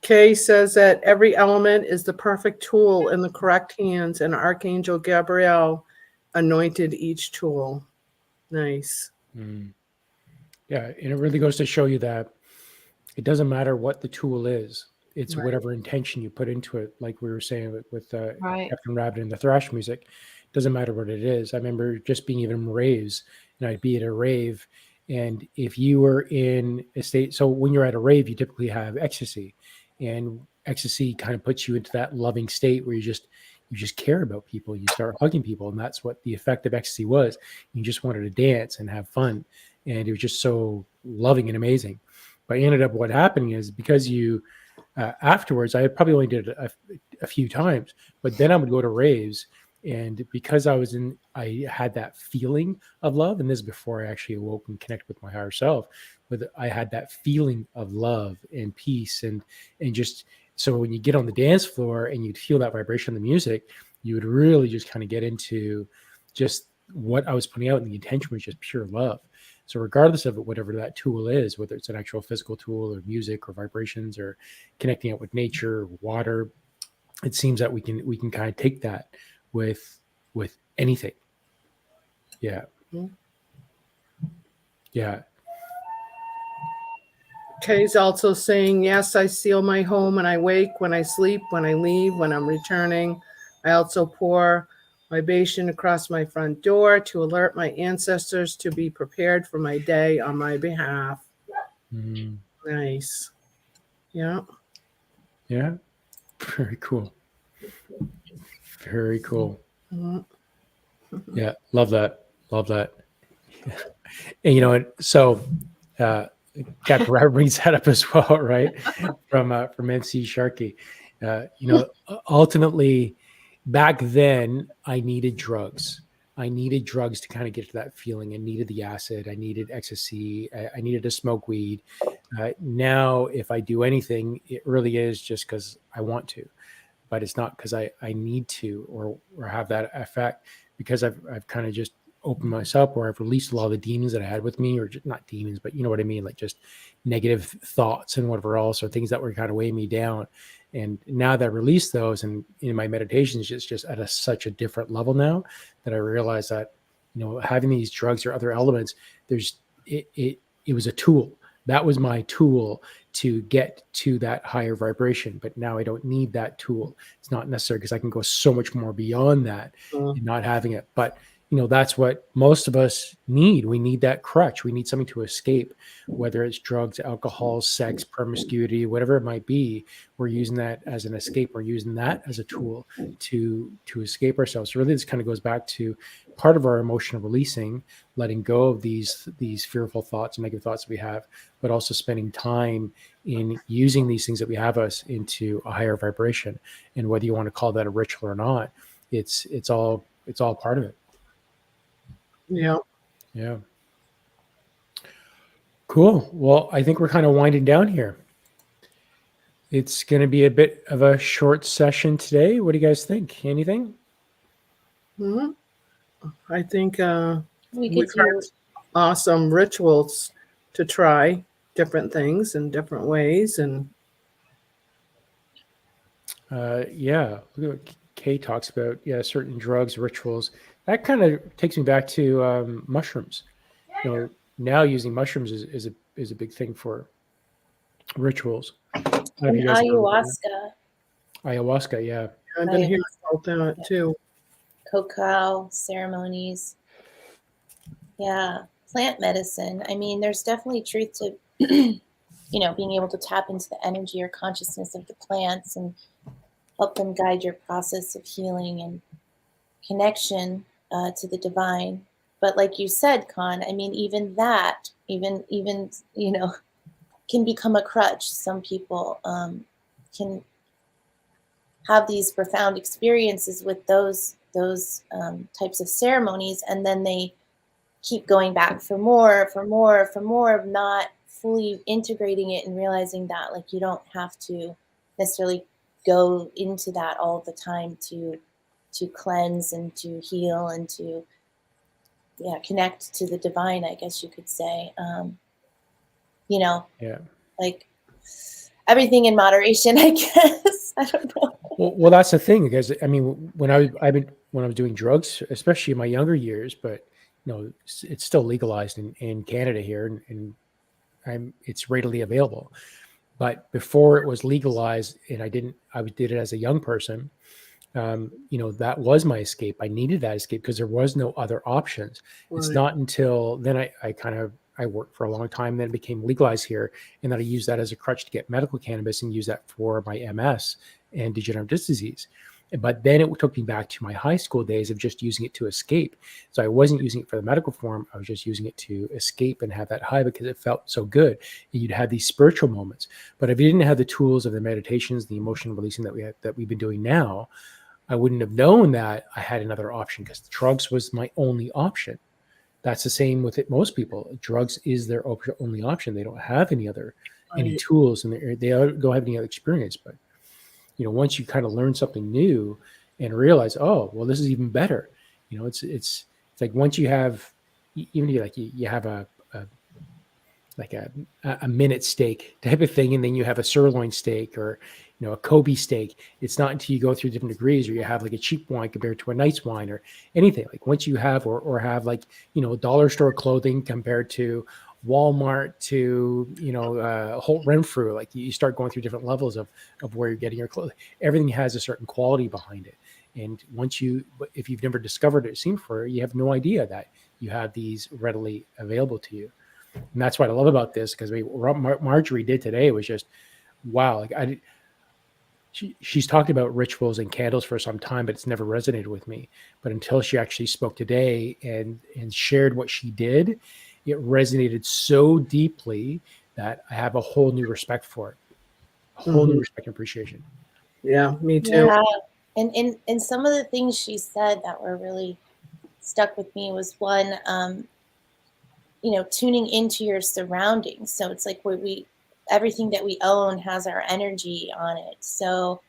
Kay says that every element is the perfect tool in the correct hands, and Archangel Gabriel anointed each tool. Nice. Yeah, and it really goes to show you that it doesn't matter what the tool is. It's whatever intention you put into it, like we were saying with Right. Captain Rabbit and the thrash music. doesn't matter what it is. I remember just being even raves, and I'd be at a rave, and if you were in a state, so when you're at a rave, you typically have ecstasy, and ecstasy kind of puts you into that loving state where you just care about people. You start hugging people, and that's what the effect of ecstasy was. You just wanted to dance and have fun, and it was just so loving and amazing. But ended up what happening is because you afterwards, I probably only did it a few times, but then I would go to raves, and because I had that feeling of love, and this is before I actually awoke and connected with my higher self. But I had that feeling of love and peace, and just so when you get on the dance floor and you'd feel that vibration of the music, you would really just kind of get into just what I was putting out, and the intention was just pure love. So regardless of it, whatever that tool is, whether it's an actual physical tool or music or vibrations or connecting it with nature or water, it seems that we can kind of take that with anything. Yeah. Yeah. Kay's also saying, yes, I seal my home when I wake, when I sleep, when I leave, when I'm returning. I also pour libation across my front door to alert my ancestors to be prepared for my day on my behalf. Mm. Nice. Yeah. Yeah. Very cool. Very cool. Yeah. Love that. Love that. And you know, so Captain Robert brings that up as well, right? From MC Sharkey. You know, ultimately, back then, I needed drugs. I needed drugs to kind of get to that feeling. I needed the acid. I needed ecstasy. I needed to smoke weed. Now, if I do anything, it really is just because I want to, but it's not because I need to or have that effect, because I've kind of just opened myself, or I've released a lot of the demons that I had with me, or just, not demons, but you know what I mean, like just negative thoughts and whatever else, or things that were kind of weighing me down. And now that I release those, and in my meditations, it's just at such a different level now, that I realize that, you know, having these drugs or other elements, it was a tool. That was my tool to get to that higher vibration. But now I don't need that tool. It's not necessary, because I can go so much more beyond that and not having it. But you know, that's what most of us need. We need that crutch. We need something to escape, whether it's drugs, alcohol, sex, promiscuity, whatever it might be. We're using that as an escape. We're using that as a tool to escape ourselves. So really, this kind of goes back to part of our emotional releasing, letting go of these fearful thoughts and negative thoughts that we have, but also spending time in using these things that we have us into a higher vibration. And whether you want to call that a ritual or not, it's all part of it. Yeah. Yeah. Cool. Well, I think we're kind of winding down here. It's going to be a bit of a short session today. What do you guys think? Anything? I think We could we've do heard awesome rituals to try different things in different ways. And Yeah. Look at what Kay talks about. Yeah, certain drugs, rituals. That kind of takes me back to mushrooms. You know, now using mushrooms is a big thing for rituals. I don't know if an you guys know ayahuasca, ayahuasca. Yeah. I've been hearing about that too. cacao ceremonies. Yeah, plant medicine. I mean, there's definitely truth to, you know, being able to tap into the energy or consciousness of the plants and help them guide your process of healing and connection to the divine. But like you said, Con, I mean, even that, even you know, can become a crutch. Some people can have these profound experiences with those types of ceremonies, and then they keep going back for more, not fully integrating it and realizing that, like, you don't have to necessarily go into that all the time to cleanse and to heal and to connect to the divine, I guess you could say. You know, Yeah. like everything in moderation, I guess. I don't know. Well, that's the thing, because I mean, when I was doing drugs, especially in my younger years, but you know, it's still legalized in Canada here, and it's readily available. But before it was legalized, and I did it as a young person, that was my escape. I needed that escape because there was no other options. It's Right. not until then I worked for a long time, then it became legalized here, and then I used that as a crutch to get medical cannabis and use that for my MS and degenerative disc disease. But then it took me back to my high school days of just using it to escape. So I wasn't using it for the medical form. I was just using it to escape and have that high because it felt so good. And you'd have these spiritual moments. But if you didn't have the tools of the meditations, the emotion releasing that we've been doing now, I wouldn't have known that I had another option because the drugs was my only option. That's the same with it. Most people, drugs is their only option. They don't have any Right. tools, and they don't have any other experience. But once you kind of learn something new and realize, oh, well, this is even better. It's like once you have, even you have a minute steak type of thing, and then you have a sirloin steak or a Kobe steak. It's not until you go through different degrees, or you have like a cheap wine compared to a nice wine or anything. Like once you have or have like dollar store clothing compared to Walmart to Holt Renfrew, like you start going through different levels of where you're getting your clothing. Everything has a certain quality behind it, and if you've never discovered it, seen for it, you have no idea that you have these readily available to you. And that's what I love about this, because what Marjorie did today was just wow. Like she's talked about rituals and candles for some time, but it's never resonated with me. But until she actually spoke today and shared what she did, it resonated so deeply that I have a whole new respect for it, a whole new respect and appreciation. Yeah, me too. Yeah. And some of the things she said that were really stuck with me was one, tuning into your surroundings. So it's like everything that we own has our energy on it. So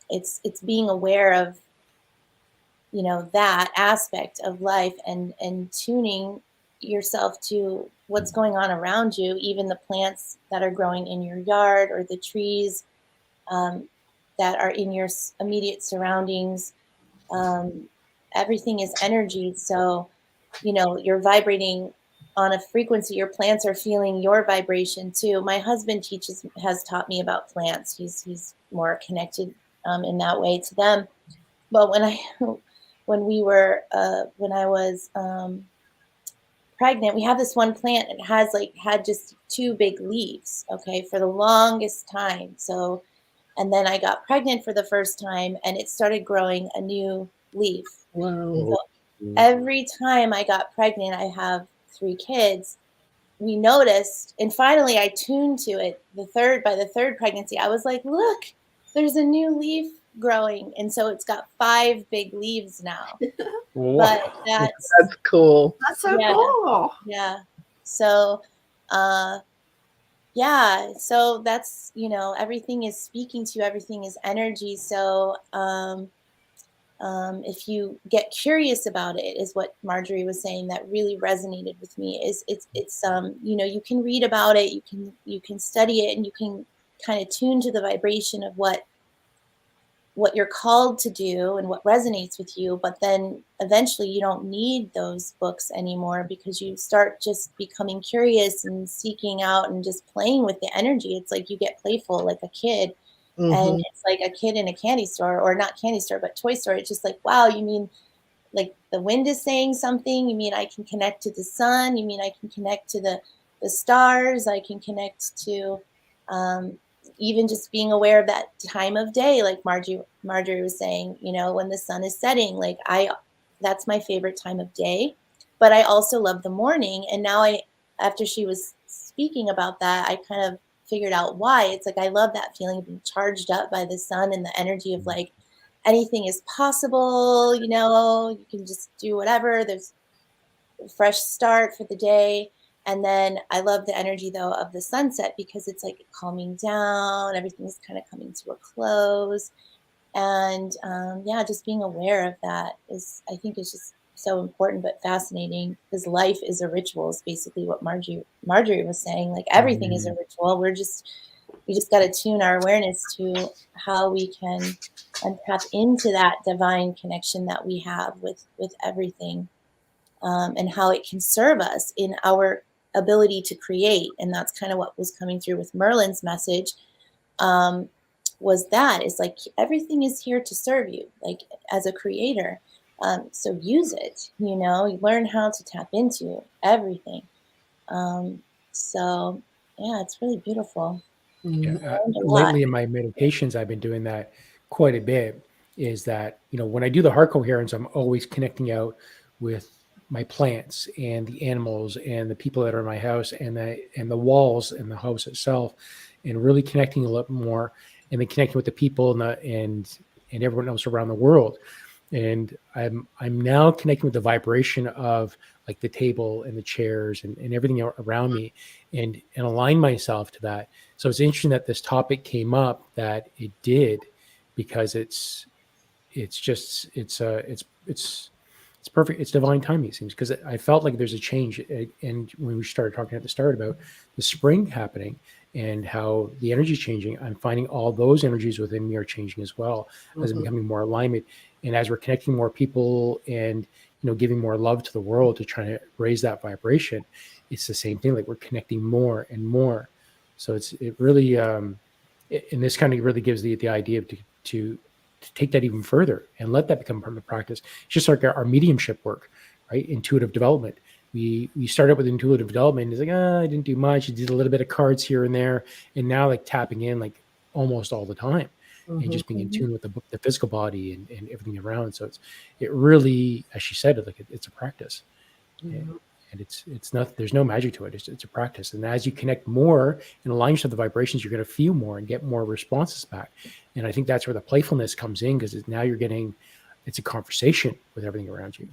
it's being aware of, that aspect of life and tuning yourself to what's going on around you, even the plants that are growing in your yard or the trees that are in your immediate surroundings. Everything is energy. So, you're vibrating on a frequency. Your plants are feeling your vibration too. My husband has taught me about plants. He's more connected in that way to them. But when I was pregnant, we have this one plant. It had just two big leaves. Okay, for the longest time. So, and then I got pregnant for the first time, and it started growing a new leaf. Wow. So every time I got pregnant, I have 3 kids. We noticed, and finally I tuned to it. By the third pregnancy, I was like, look, there's a new leaf growing. And so it's got 5 big leaves now. But That's cool. That's so cool. Yeah. So, yeah. So that's, everything is speaking to you. Everything is energy. So, if you get curious about it, is what Marjorie was saying that really resonated with me. It's you can read about it, you can study it, and you can kind of tune to the vibration of what you're called to do and what resonates with you. But then eventually you don't need those books anymore, because you start just becoming curious and seeking out and just playing with the energy. It's like you get playful like a kid. And it's like a kid in a candy store, or not candy store, but toy store. It's just like, wow, you mean like the wind is saying something? You mean I can connect to the sun? You mean I can connect to the stars? I can connect to even just being aware of that time of day, like Marjorie was saying, when the sun is setting, like that's my favorite time of day. But I also love the morning. And now after she was speaking about that, I kind of figured out why. It's like I love that feeling of being charged up by the sun and the energy of like anything is possible, you can just do whatever. There's a fresh start for the day. And then I love the energy though of the sunset, because it's like calming down, everything's kind of coming to a close. And just being aware of that I think is just so important, but fascinating, because life is a ritual is basically what Marjorie was saying. Like everything is a ritual. We just got to tune our awareness to how we can tap into that divine connection that we have with everything, and how it can serve us in our ability to create. And that's kind of what was coming through with Merlin's message. was that. It's like everything is here to serve you, like as a creator. So use it, you know, you learn how to tap into everything. So yeah, it's really beautiful. Yeah, Mhm. I learned a lot. lately in my meditations, I've been doing that quite a bit. Is that, you know, when I do the heart coherence, I'm always connecting out with my plants and the animals and the people that are in my house and the walls and the house itself, and really connecting a lot more, and then connecting with the people and everyone else around the world. And I'm now connecting with the vibration of like the table and the chairs and everything around me, and align myself to that. So it's interesting that this topic came up, that it did, because it's perfect. It's divine timing, it seems, because I felt like there's a change. And when we started talking at the start about the spring happening and how the energy is changing, I'm finding all those energies within me are changing as well, as I'm Mhm. becoming more alignment. And as we're connecting more people and, you know, giving more love to the world to try to raise that vibration, it's the same thing. Like we're connecting more and more. So it really, and this kind of really gives the idea of to take that even further and let that become part of the practice. It's just like our mediumship work, right? Intuitive development. We started with intuitive development. It's like, I didn't do much. I did a little bit of cards here and there, and now like tapping in like almost all the time, and Mhm. just being in tune with the physical body and everything around. So it really, as she said, like it's a practice. Mhm. And it's not, there's no magic to it. It's a practice. And as you connect more and align yourself to the vibrations, you're going to feel more and get more responses back. And I think that's where the playfulness comes in, because now you're getting, it's a conversation with everything around you.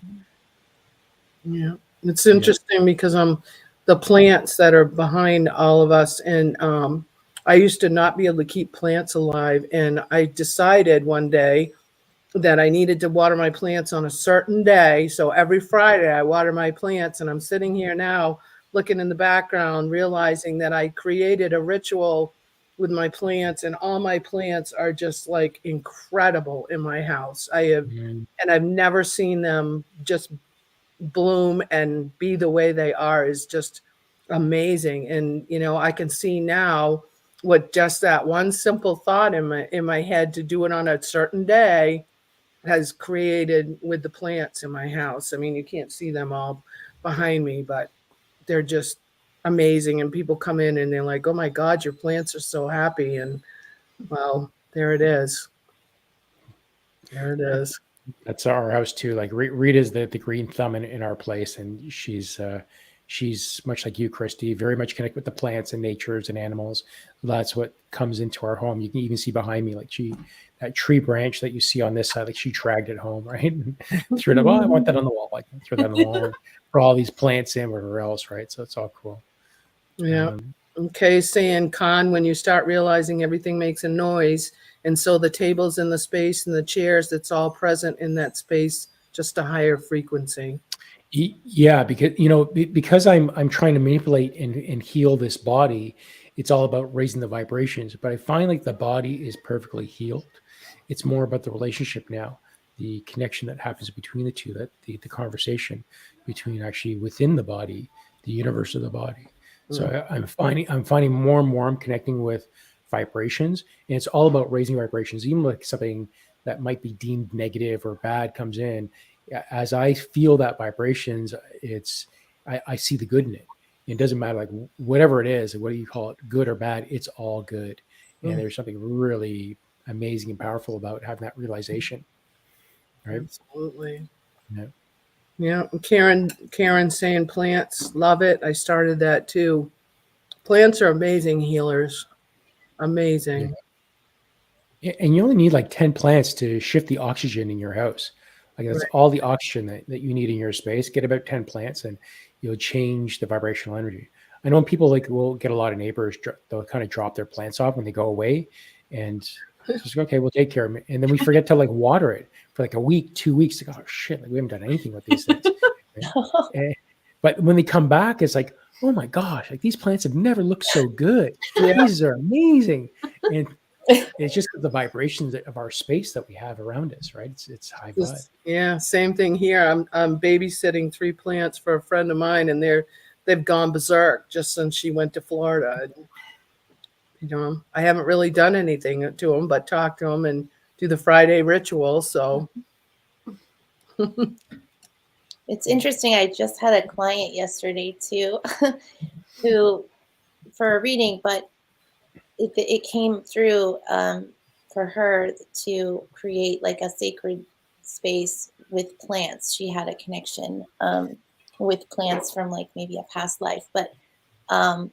Yeah, it's Yeah. interesting because the plants that are behind all of us, and I used to not be able to keep plants alive, and I decided one day that I needed to water my plants on a certain day. So every Friday I water my plants, and I'm sitting here now looking in the background, realizing that I created a ritual with my plants, and all my plants are just like incredible in my house. Mm. And I've never seen them just bloom and be the way they are is just amazing. And you know, I can see now what just that one simple thought in my head to do it on a certain day has created with the plants in my house. I mean, you can't see them all behind me, but they're just amazing. And people come in and they're like, "Oh my God, your plants are so happy." And well, there it is. There it is. That's our house too. Like Rita's the green thumb in our place, and she's much like you, Christy, very much connected with the plants and natures and animals. That's what comes into our home. You can even see behind me, like that tree branch that you see on this side, like she dragged it home, right? And threw it up. Oh, I want that on the wall. Like throw that on the wall, and put all these plants in, whatever else, right? So it's all cool. Yeah. Um, Okay, saying Con, when you start realizing everything makes a noise, and so the tables and the space and the chairs, that's all present in that space, just a higher frequency. Yeah, because because I'm trying to manipulate and heal this body, it's all about raising the vibrations. But I find like the body is perfectly healed. It's more about the relationship now, the connection that happens between the two, that the conversation between actually within the body, the universe of the body. So Mm. I'm finding more and more I'm connecting with vibrations, and it's all about raising vibrations. Even like something that might be deemed negative or bad comes in, as I feel that vibrations, I see the good in it. It doesn't matter like whatever it is, what do you call it, good or bad, it's all good. And Mm. there's something really amazing and powerful about having that realization, right? Absolutely. Yeah. Yeah. Karen saying plants, love it. I started that too. Plants are amazing healers. Yeah. Amazing. And you only need like 10 plants to shift the oxygen in your house. Like that's Right. all the oxygen that you need in your space. Get about 10 plants and you'll change the vibrational energy. I know when people like will get a lot of neighbors, they'll kind of drop their plants off when they go away, and just go, okay, we'll take care of it. And then we forget to like water it for like a week, 2 weeks. Like, oh shit, like we haven't done anything with these things. Right? But when they come back, it's like, oh my gosh, like these plants have never looked so good. Yeah. These are amazing. And it's just the vibrations of our space that we have around us, right? It's high vibe. Yeah, same thing here. I'm babysitting 3 plants for a friend of mine, and they've gone berserk just since she went to Florida. I haven't really done anything to them but talk to them and do the Friday ritual. So It's interesting. I just had a client yesterday too, who for a reading, but it came through for her to create like a sacred space with plants. She had a connection with plants from like maybe a past life, um,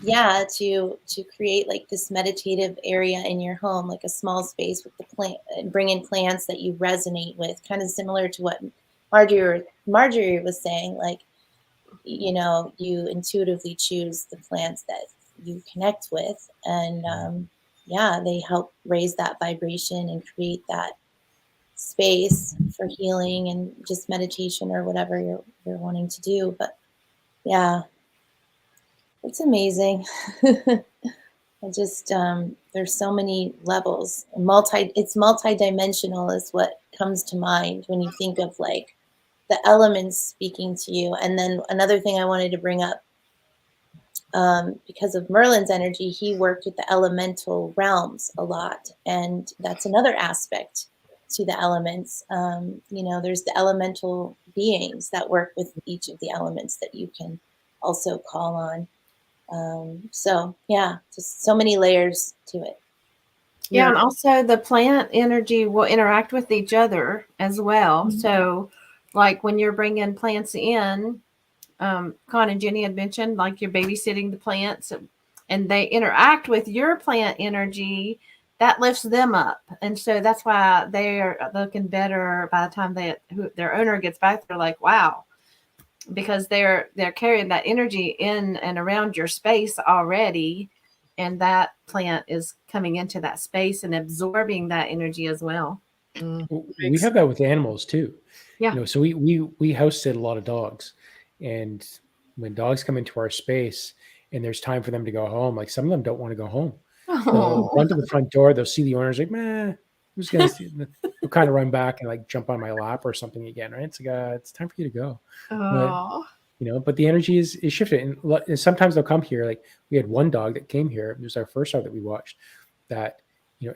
yeah, to create like this meditative area in your home, like a small space with the plant, and bring in plants that you resonate with, kind of similar to what Marjorie was saying, like, you know, you intuitively choose the plants that you connect with, and yeah, they help raise that vibration and create that space for healing and just meditation or whatever you're wanting to do. But yeah, it's amazing. I just there's so many levels. It's multi-dimensional is what comes to mind when you think of like the elements speaking to you. And then another thing I wanted to bring up, because of Merlin's energy, he worked with the elemental realms a lot, and that's another aspect to the elements. You know, there's the elemental beings that work with each of the elements that you can also call on. So yeah, just so many layers to it. Yeah, and also the plant energy will interact with each other as well. Mm-hmm. So, like when you're bringing plants in, Con and Jenny had mentioned, like you're babysitting the plants, and they interact with your plant energy, that lifts them up, and so that's why they are looking better by the time their owner gets back. They're like, wow, because they're carrying that energy in and around your space already, and that plant is coming into that space and absorbing that energy as well. We have that with animals too. Yeah. You know, so we house sit a lot of dogs, and when dogs come into our space and there's time for them to go home, like some of them don't want to go home. They'll run to the front door. They'll see the owners like, man, who's gonna see? They'll kind of run back and like jump on my lap or something again, right? It's like it's time for you to go. Oh. But the energy is shifted, and sometimes they'll come here. Like we had one dog that came here. It was our first dog that we watched. That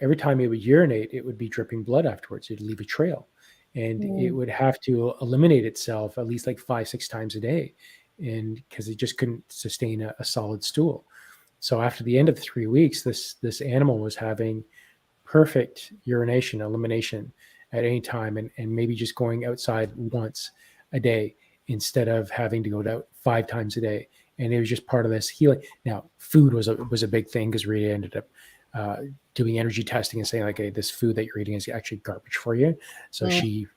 every time it would urinate, it would be dripping blood afterwards. It'd leave a trail, and it would have to eliminate itself at least like 5-6 times a day, and because it just couldn't sustain a solid stool. So after the end of the 3 weeks, this animal was having perfect urination elimination at any time, and maybe just going outside once a day instead of having to go out 5 times a day. And it was just part of this healing. Now, food was a big thing because Rita ended up doing energy testing and saying like, hey, this food that you're eating is actually garbage for you. So she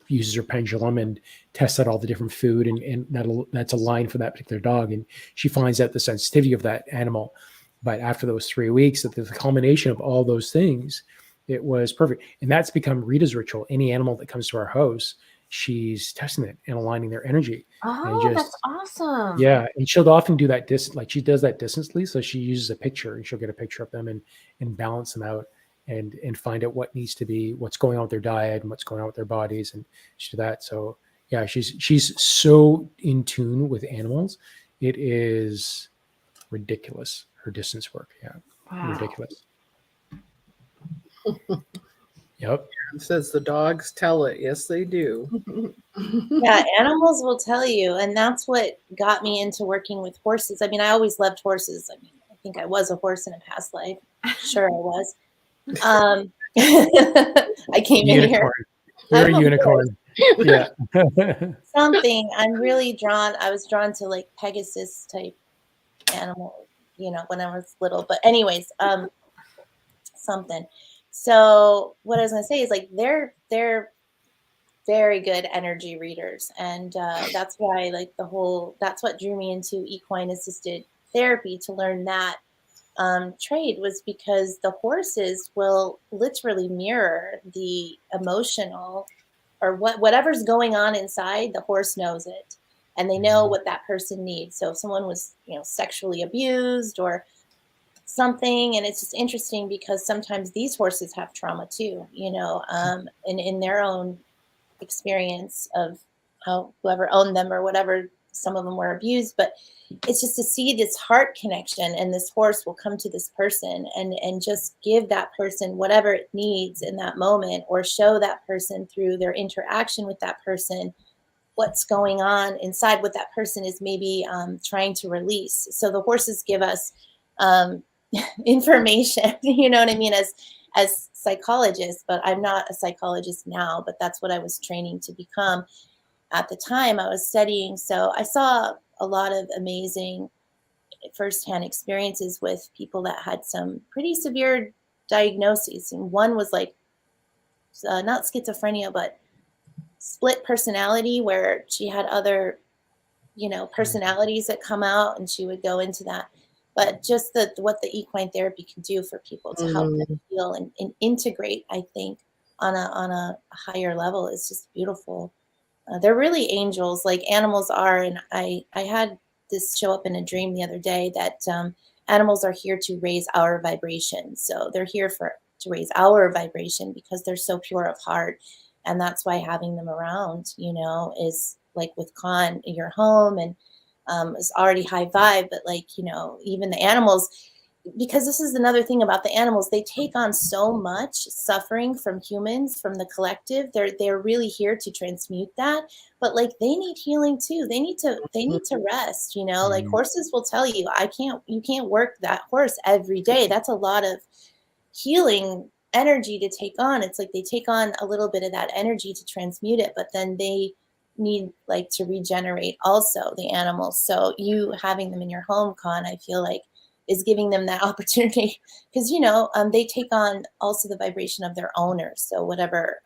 uses her pendulum and tests out all the different food, and that's aligned for that particular dog. And she finds out the sensitivity of that animal. But after those 3 weeks, that the culmination of all those things, it was perfect. And that's become Rita's ritual. Any animal that comes to our house, she's testing it and aligning their energy. Oh, that's awesome. Yeah. And she'll often do that like she does that distantly. So she uses a picture, and she'll get a picture of them and balance them out and find out what needs to be, what's going on with their diet and what's going on with their bodies, and she do that. So yeah, she's so in tune with animals. It is ridiculous. Her distance work. Yeah. Wow. Ridiculous. Yep. It says the dogs tell it. Yes, they do. Yeah, animals will tell you. And that's what got me into working with horses. I mean, I always loved horses. I mean, I think I was a horse in a past life. Sure, I was. I came in here. You're a unicorn. Yeah. Something. I was drawn to like Pegasus type animal, when I was little. But anyways, something. So what I was gonna say is like they're very good energy readers, and that's why that's what drew me into equine assisted therapy, to learn that trade, was because the horses will literally mirror the emotional or whatever's going on inside. The horse knows it, and they know what that person needs. So if someone was sexually abused or something, and it's just interesting because sometimes these horses have trauma too, in their own experience of how whoever owned them or whatever some of them were abused, but it's just to see this heart connection, and this horse will come to this person and just give that person whatever it needs in that moment, or show that person through their interaction with that person what's going on inside, what that person is maybe trying to release. So the horses give us information, you know what I mean, as psychologists, but I'm not a psychologist now, but that's what I was training to become at the time I was studying. So I saw a lot of amazing firsthand experiences with people that had some pretty severe diagnoses. And one was like, not schizophrenia, but split personality, where she had other, personalities that come out, and she would go into that. But just what the equine therapy can do for people to help them heal and integrate, I think, on a higher level is just beautiful. They're really angels, like animals are. And I had this show up in a dream the other day that animals are here to raise our vibration. So they're here to raise our vibration because they're so pure of heart. And that's why having them around, is like with Khan in your home, and it's already high vibe, but even the animals, because this is another thing about the animals, they take on so much suffering from humans, from the collective. They're really here to transmute that, but they need healing too. They need to rest, like horses will tell you, you can't work that horse every day. That's a lot of healing energy to take on. It's like they take on a little bit of that energy to transmute it, but then they need to regenerate also, the animals. So you having them in your home, Con, I feel like is giving them that opportunity, because they take on also the vibration of their owners. So whatever,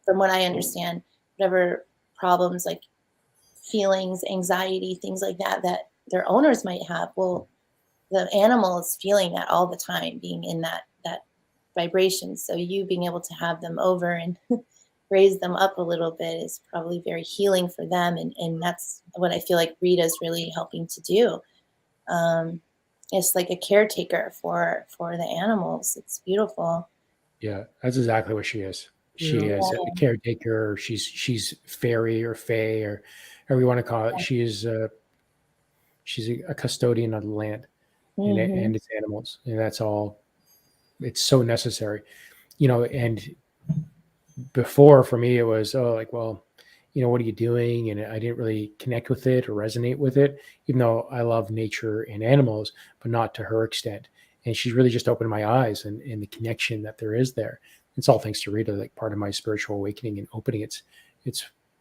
from what I understand, whatever problems, like feelings, anxiety, things like that their owners might have, well, the animal is feeling that all the time, being in that vibration. So you being able to have them over and raise them up a little bit is probably very healing for them. And that's what I feel like Rita's really helping to do. It's like a caretaker for the animals. It's beautiful. Yeah, that's exactly what she is. She is a caretaker. She's fairy or fae or however you want to call it. She's a custodian of the land and its animals, and that's all. It's so necessary, and before for me it was, what are you doing? And I didn't really connect with it or resonate with it, even though I love nature and animals, but not to her extent. And she's really just opened my eyes and the connection that there is there. It's all thanks to Rita, like part of my spiritual awakening and opening. It's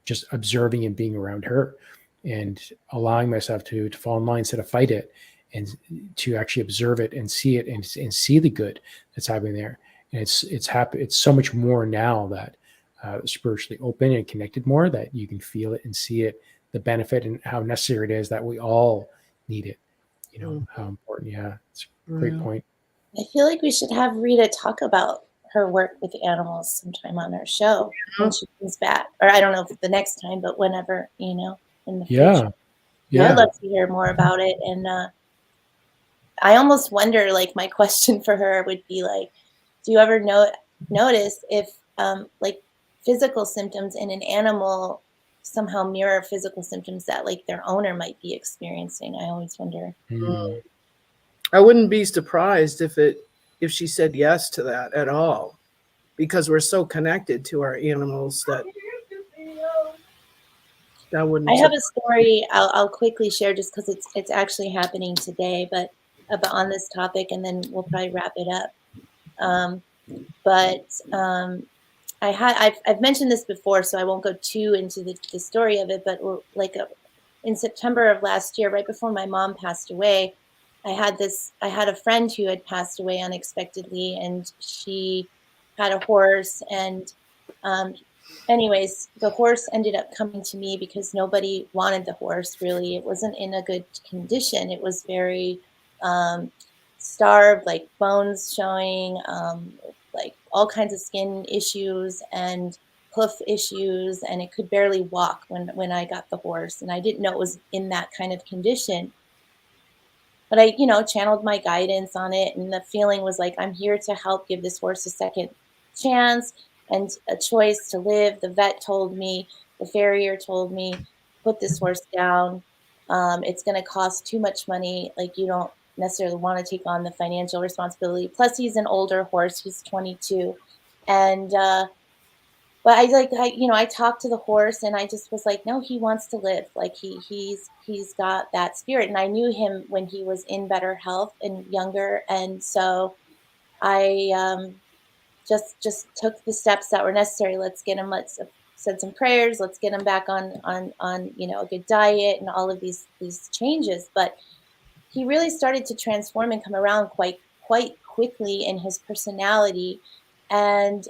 just observing and being around her and allowing myself to fall in line instead of fight it, and to actually observe it and see it and see the good that's happening there. And it's so much more now that spiritually open and connected more, that you can feel it and see it, the benefit and how necessary it is, that we all need it. How important. Yeah, it's a great point. I feel like we should have Rita talk about her work with animals sometime on our show when she comes back, or I don't know if the next time, but whenever, in the future. Yeah. I'd love to hear more about it. And I almost wonder, my question for her would be do you ever notice if physical symptoms in an animal somehow mirror physical symptoms that their owner might be experiencing? I always wonder. I wouldn't be surprised if she said yes to that at all, because we're so connected to our animals that wouldn't. I have a story I'll quickly share, just because it's actually happening today, but on this topic, and then we'll probably wrap it up. I've mentioned this before, so I won't go too into the story of it, but in September of last year, right before my mom passed away, I had a friend who had passed away unexpectedly, and she had a horse, and anyways, the horse ended up coming to me because nobody wanted the horse, really. It wasn't in a good condition. It was very starved, bones showing, all kinds of skin issues and hoof issues, and it could barely walk when I got the horse, and I didn't know it was in that kind of condition. But I, channeled my guidance on it, and the feeling was I'm here to help give this horse a second chance and a choice to live. The vet told me, the farrier told me, put this horse down. It's going to cost too much money. Like, you don't necessarily want to take on the financial responsibility. Plus, he's an older horse. He's 22. And, but I talked to the horse, and I just was like, no, he wants to live. Like, he's got that spirit. And I knew him when he was in better health and younger. And so I just took the steps that were necessary. Let's said some prayers. Let's get him back on a good diet and all of these changes. But he really started to transform and come around quite quickly in his personality. And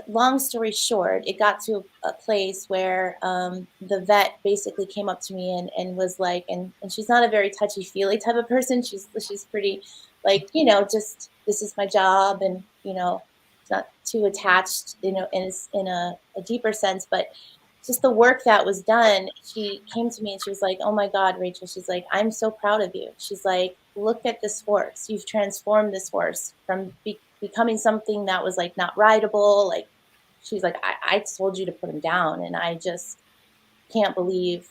long story short, it got to a place where the vet basically came up to me and was like, and she's not a very touchy-feely type of person. She's pretty like, just, this is my job, and not too attached, in a deeper sense, but just the work that was done. She came to me and she was like, oh my God, Rachel, she's like, I'm so proud of you. She's like, look at this horse. You've transformed this horse from becoming something that was like not rideable. Like, she's like, I told you to put him down, and I just can't believe,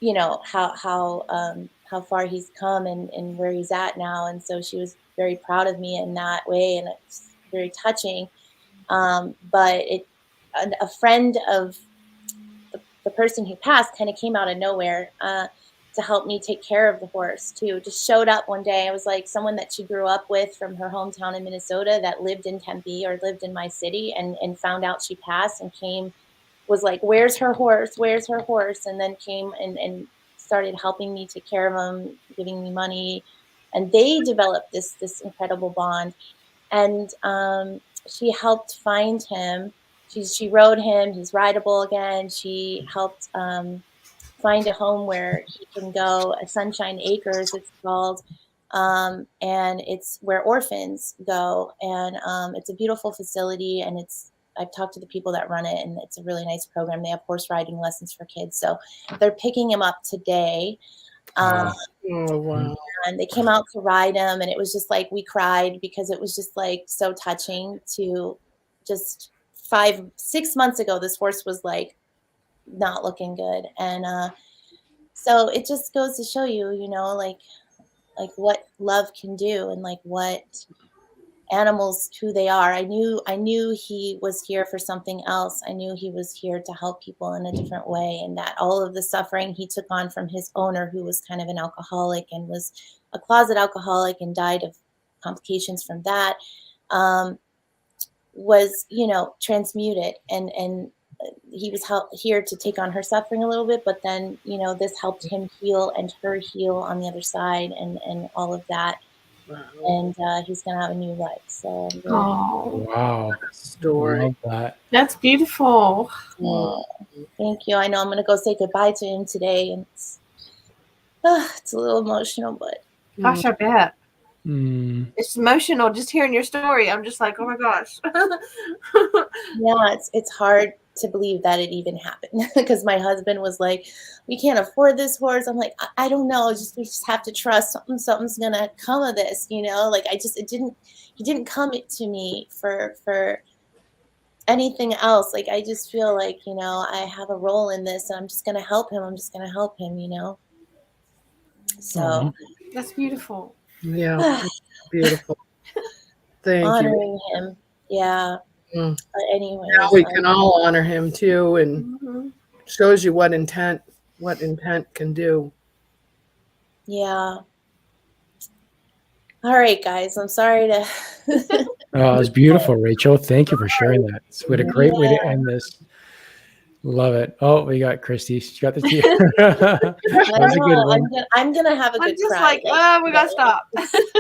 how far he's come and where he's at now. And so she was very proud of me in that way, and it's very touching. But a friend of the person who passed kind of came out of nowhere to help me take care of the horse too. Just showed up one day. I was like someone that she grew up with from her hometown in Minnesota that lived in Tempe or lived in my city, and found out she passed, and was like, where's her horse? Where's her horse? And then came and started helping me take care of him, giving me money. And they developed this incredible bond. And she helped find him. She rode him. He's rideable again. She helped find a home where he can go, a Sunshine Acres, it's called. And it's where orphans go. And it's a beautiful facility. And I've talked to the people that run it, and it's a really nice program. They have horse riding lessons for kids. So they're picking him up today. Oh, wow. And they came out to ride him, and it was just like, we cried because it was just like so touching to just 5-6 months ago, this horse was like not looking good. And so it just goes to show you, like what love can do, and like what animals, who they are. I knew he was here for something else. I knew he was here to help people in a different way, and that all of the suffering he took on from his owner, who was kind of an alcoholic and was a closet alcoholic and died of complications from that, was transmuted, and he was here to take on her suffering a little bit, but then this helped him heal and her heal on the other side, and all of that. Wow. And he's gonna have a new life. So I'm really Oh, Wow. Story. Love that. that's beautiful. thank you. I know I'm gonna go say goodbye to him today, and it's a little emotional, but Gosh, I bet. Mm. It's emotional just hearing your story. I'm just like, oh my gosh. yeah, it's hard to believe that it even happened, because my husband was like, we can't afford this horse. I'm like, I don't know, we just have to trust something's gonna come of this, like he didn't come to me for anything else. Like, I just feel like I have a role in this, and I'm just gonna help him. So That's beautiful. Yeah. Beautiful. Thank you. honoring him, yeah. Mm. But anyways, Now we can all honor him too, and Mhm. shows you what intent can do. yeah. All right, guys. I'm sorry to. Oh, it was beautiful, Rachel. Thank you for sharing that. What a great way to end this. Love it. Oh, we got Christy. She got the tear. That was a good one. I'm gonna have a I'm good just cry. like, we gotta stop.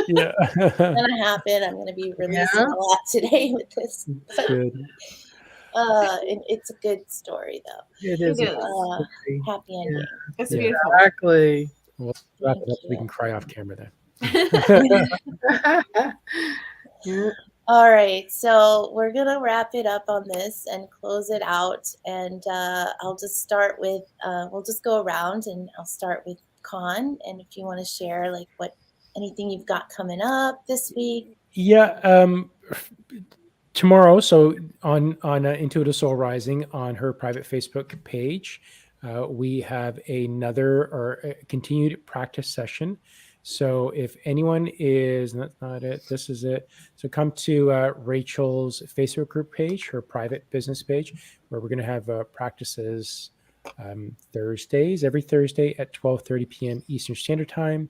Yeah. It's gonna happen. I'm gonna be releasing a lot today with this. That's good. And it's a good story though. It is. It is. Happy ending. It's Yeah. beautiful. Exactly. We'll wrap it up so we you. can cry off camera then. Yeah. All right, so we're gonna wrap it up on this and close it out. And I'll just start with we'll just go around, and I'll start with Con. And if you want to share like anything you've got coming up this week. Yeah. Tomorrow, so on Intuitive Soul Rising, on her private Facebook page, we have another or a continued practice session. So if anyone is, that's not it, this is it. So come to Rachel's Facebook group page, her private business page, where we're going to have practices Thursdays, every Thursday at 12:30 p.m. Eastern Standard Time.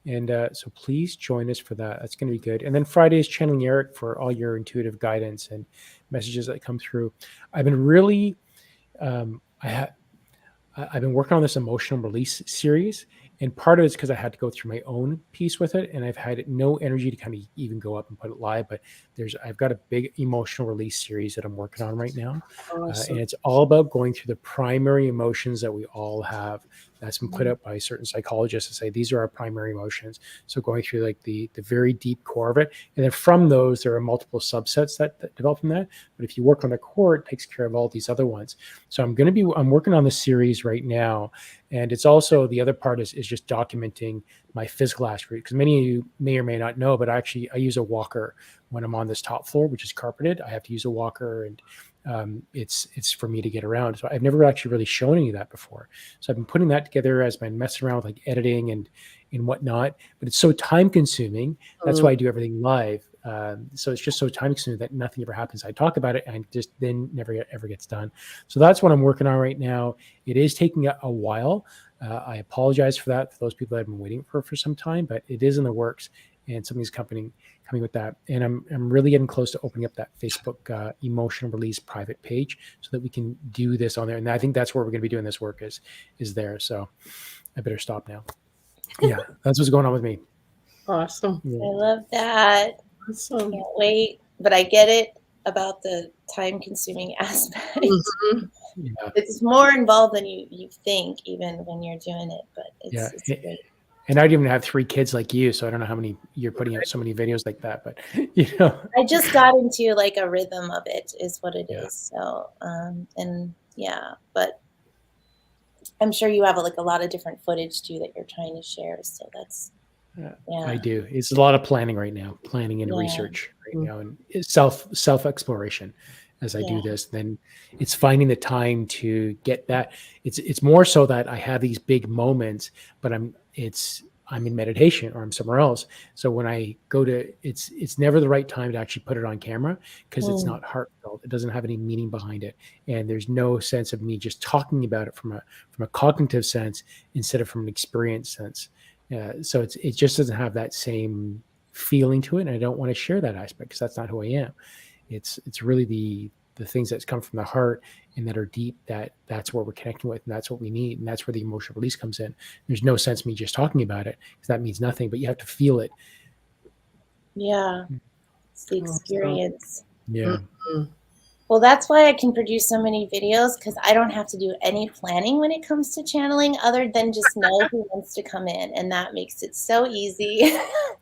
And so please join us for that. That's going to be good. And then Friday is Channeling Eric for all your intuitive guidance and messages that come through. I've been really, I've been working on this emotional release series, and part of it's because I had to go through my own piece with it, and I've had no energy to kind of even go up and put it live. But I've got a big emotional release series that I'm working on right now, and it's all about going through the primary emotions that we all have. That's been put up by certain psychologists to say these are our primary emotions. So going through like the very deep core of it, and then from those there are multiple subsets that develop from that. But if you work on the core, it takes care of all these other ones. So I'm working on the series right now, and it's also the other part is just documenting my physical aspect, because many of you may or may not know, but I use a walker when I'm on this top floor, which is carpeted. I have to use a walker, and it's for me to get around. So I've never actually really shown any of that before. So I've been putting that together as I've been messing around with like editing and whatnot, but it's so time consuming. That's why I do everything live. So it's just so time consuming that nothing ever happens. I talk about it and just then never ever gets done. So that's what I'm working on right now. It is taking a while. I apologize for that, for those people that have been waiting for some time, but it is in the works, and something's coming with that. And I'm really getting close to opening up that Facebook emotional release private page so that we can do this on there. And I think that's where we're going to be doing this work is there. So I better stop now. Yeah, that's what's going on with me. Awesome. Yeah. I love that. Awesome. Can't wait. But I get it about the time-consuming aspect. Yeah. It's more involved than you think, even when you're doing it. But it's great. And I don't even have 3 kids like you, so I don't know how many you're putting out so many videos like that. But I just got into like a rhythm of it, is what it is. So and yeah, but I'm sure you have a lot of different footage too that you're trying to share. So that's I do. It's a lot of planning right now, planning and research right now, and self exploration. As I do this, then it's finding the time to get that. It's more so that I have these big moments, but I'm in meditation or I'm somewhere else. So when I go to, it's never the right time to actually put it on camera, because it's not heartfelt. It doesn't have any meaning behind it, and there's no sense of me just talking about it from a cognitive sense instead of from an experience sense. So it just doesn't have that same feeling to it, and I don't want to share that aspect because that's not who I am. It's really the things that come from the heart and that are deep, that's what we're connecting with, and that's what we need, and that's where the emotional release comes in. There's no sense me just talking about it, because that means nothing, but you have to feel it. Yeah, it's the experience. Yeah. Well, that's why I can produce so many videos, because I don't have to do any planning when it comes to channeling, other than just know who wants to come in, and that makes it so easy.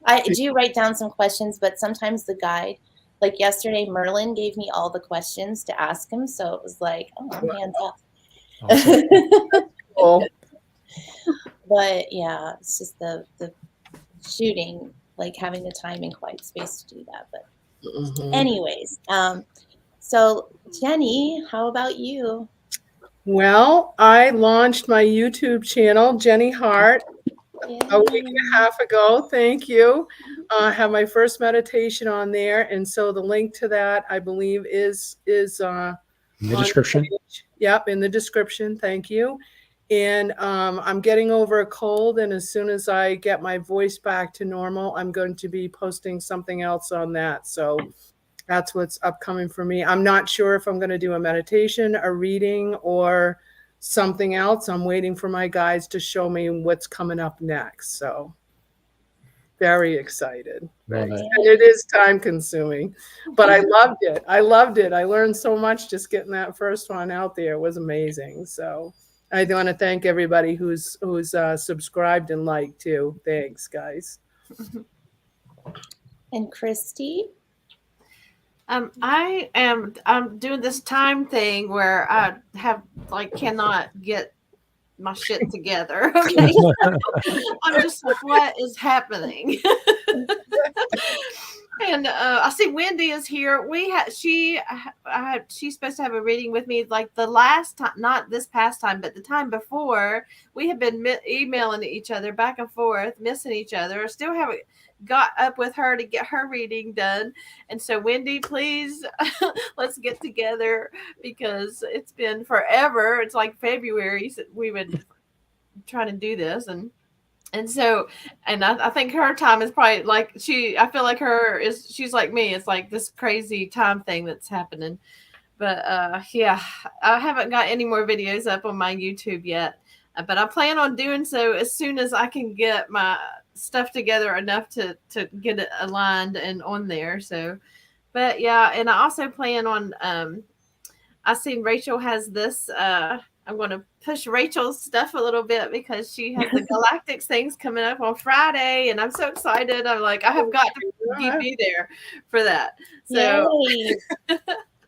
I do write down some questions, but sometimes the guide, like yesterday, Merlin gave me all the questions to ask him, so it was like, I'm hands off. Awesome. Cool. But yeah, it's just the shooting, like having the time and quiet space to do that. But anyways, so Jenny, how about you? Well, I launched my YouTube channel, Jenny Hart, a week and a half ago. Thank you. I have my first meditation on there, and so the link to that, I believe, is In the description. Yep, in the description. Thank you. And I'm getting over a cold, and as soon as I get my voice back to normal, I'm going to be posting something else on that. So that's what's upcoming for me. I'm not sure if I'm going to do a meditation, a reading, or something else. I'm waiting for my guides to show me what's coming up next. So very excited. And it is time consuming, but I loved it. I learned so much just getting that first one out there. It was amazing. So I want to thank everybody who's subscribed and liked too. Thanks, guys. And Christy? I'm doing this time thing where I cannot get my shit together. Okay. I'm just like, what is happening? And I see Wendy is here. She's supposed to have a reading with me like the last time, not this past time, but the time before. We have been emailing each other back and forth, missing each other. Still haven't got up with her to get her reading done. And so, Wendy, please, let's get together because it's been forever. It's like February since we've been trying to do this, and so, and I think her time is probably like I feel like she's like me. It's like this crazy time thing that's happening. But yeah, I haven't got any more videos up on my YouTube yet. But I plan on doing so as soon as I can get my stuff together enough to get it aligned and on there. So, but yeah, and I also plan on, I seen Rachel has this, I'm going to push Rachel's stuff a little bit because she has the Galactics things coming up on Friday, and I'm so excited. I'm like, I have got to be there for that. So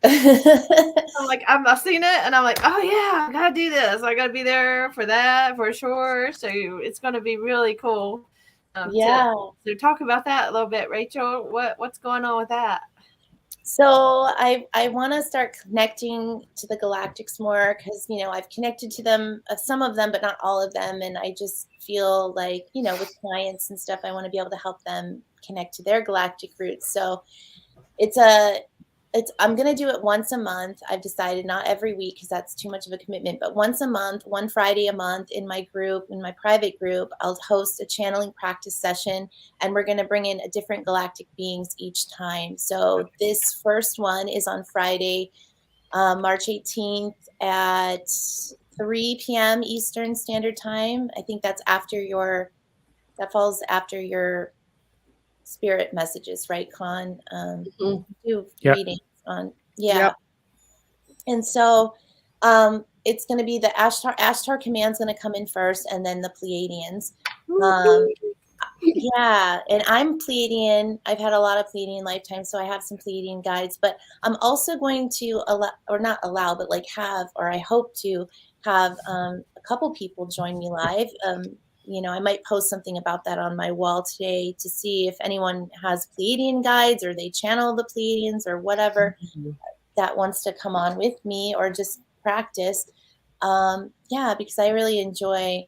I'm like, I've seen it, and I'm like, oh yeah, I gotta do this. I gotta be there for that for sure. So it's going to be really cool. So talk about that a little bit, Rachel. What's going on with that? So I want to start connecting to the Galactics more because, I've connected to them, some of them, but not all of them. And I just feel like, with clients and stuff, I want to be able to help them connect to their galactic roots. So I'm going to do it once a month. I've decided not every week because that's too much of a commitment, but once a month, one Friday a month in my group, in my private group, I'll host a channeling practice session, and we're going to bring in a different galactic beings each time. So this first one is on Friday, March 18th at 3 p.m. Eastern Standard Time. I think that falls after your spirit messages, right, Con? Do readings on, and so it's going to be the Ashtar Command's going to come in first, and then the Pleiadians. And I'm Pleiadian. I've had a lot of Pleiadian lifetimes, so I have some Pleiadian guides. But I'm also going to I hope to have a couple people join me live. I might post something about that on my wall today to see if anyone has Pleiadian guides or they channel the Pleiadians or whatever that wants to come on with me or just practice. Because I really enjoy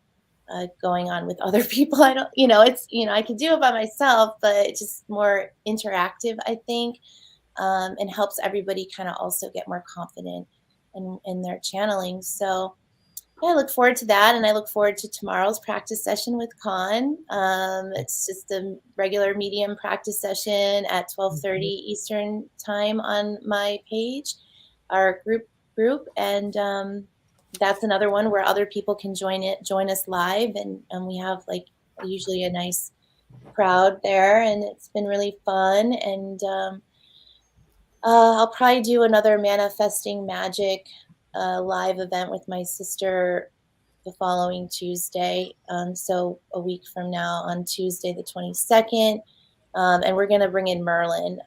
going on with other people. I could do it by myself, but it's just more interactive, I think, and helps everybody kind of also get more confident in their channeling. So I look forward to that, and I look forward to tomorrow's practice session with Con. It's just a regular medium practice session at 12:30 Eastern Time on my page, our group, and that's another one where other people can join us live, and we have usually a nice crowd there, and it's been really fun. And I'll probably do another Manifesting Magic live event with my sister the following Tuesday. So a week from now on Tuesday, the 22nd. And we're going to bring in Merlin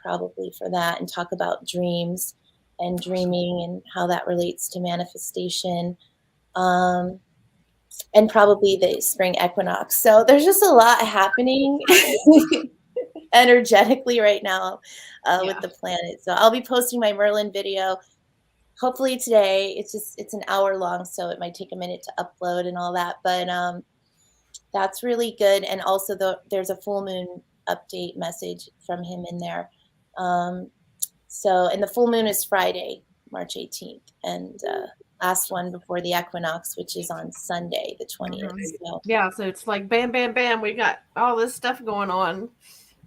probably for that and talk about dreams and dreaming and how that relates to manifestation. And probably the spring equinox. So there's just a lot happening energetically right now with the planet. So I'll be posting my Merlin video hopefully today. It's an hour long, so it might take a minute to upload and all that, but that's really good. And also there's a full moon update message from him in there. And the full moon is Friday, March 18th, and last one before the equinox, which is on Sunday, the 20th. So it's like bam, bam, bam. We got all this stuff going on.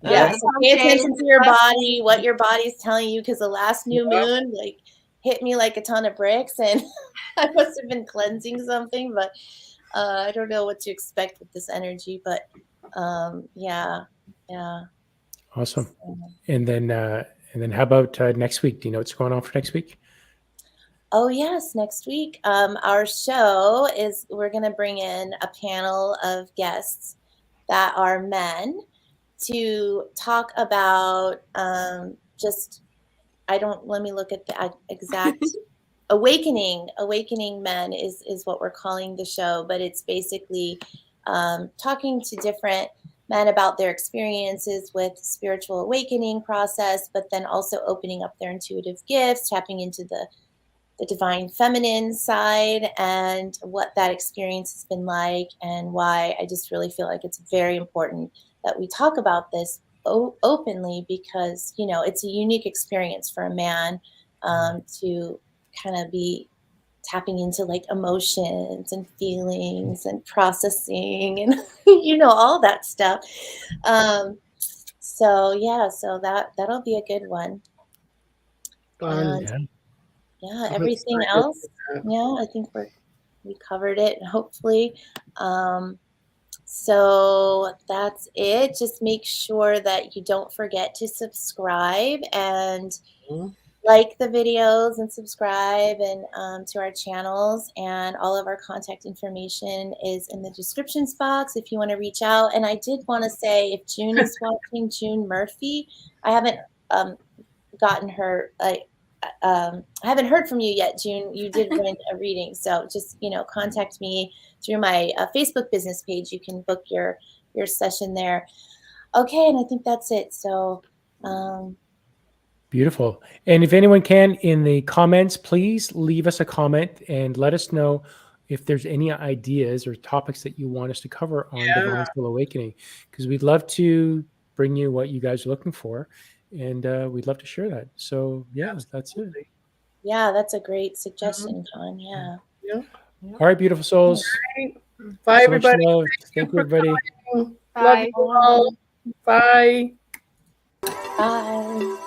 So pay attention to your body, what your body's telling you, because the last new moon hit me like a ton of bricks, and I must have been cleansing something, but I don't know what to expect with this energy. But Awesome. And then how about next week? Do you know what's going on for next week? Oh yes, next week our show is, we're going to bring in a panel of guests that are men to talk about let me look at the exact awakening men is what we're calling the show, but it's basically talking to different men about their experiences with spiritual awakening process, but then also opening up their intuitive gifts, tapping into the divine feminine side and what that experience has been like, and why I just really feel like it's very important that we talk about this openly, because, you know, it's a unique experience for a man to kind of be tapping into like emotions and feelings and processing and you know, all that stuff. So yeah, so that'll be a good one. Fun. And yeah, I'm everything excited else, for that. yeah, I think we covered it, hopefully. So that's it. Just make sure that you don't forget to subscribe and Mhm. like the videos and subscribe and to our channels, and all of our contact information is in the descriptions box if you want to reach out. And I did want to say, if June is watching, June Murphy, I haven't gotten her I haven't heard from you yet, June. You did win a reading, so just, you know, contact me through my Facebook business page. You can book your session there. Okay, and I think that's it. So Beautiful. And if anyone can, in the comments, please leave us a comment and let us know if there's any ideas or topics that you want us to cover on Yeah. Divine Soul Awakening, because we'd love to bring you what you guys are looking for, and we'd love to share that. So yeah, that's it. yeah, that's a great suggestion, Con. Yeah. Yeah. All right, beautiful souls. Bye, So much everybody. love. Thank you, everybody. Love Bye. you all. Bye. Bye.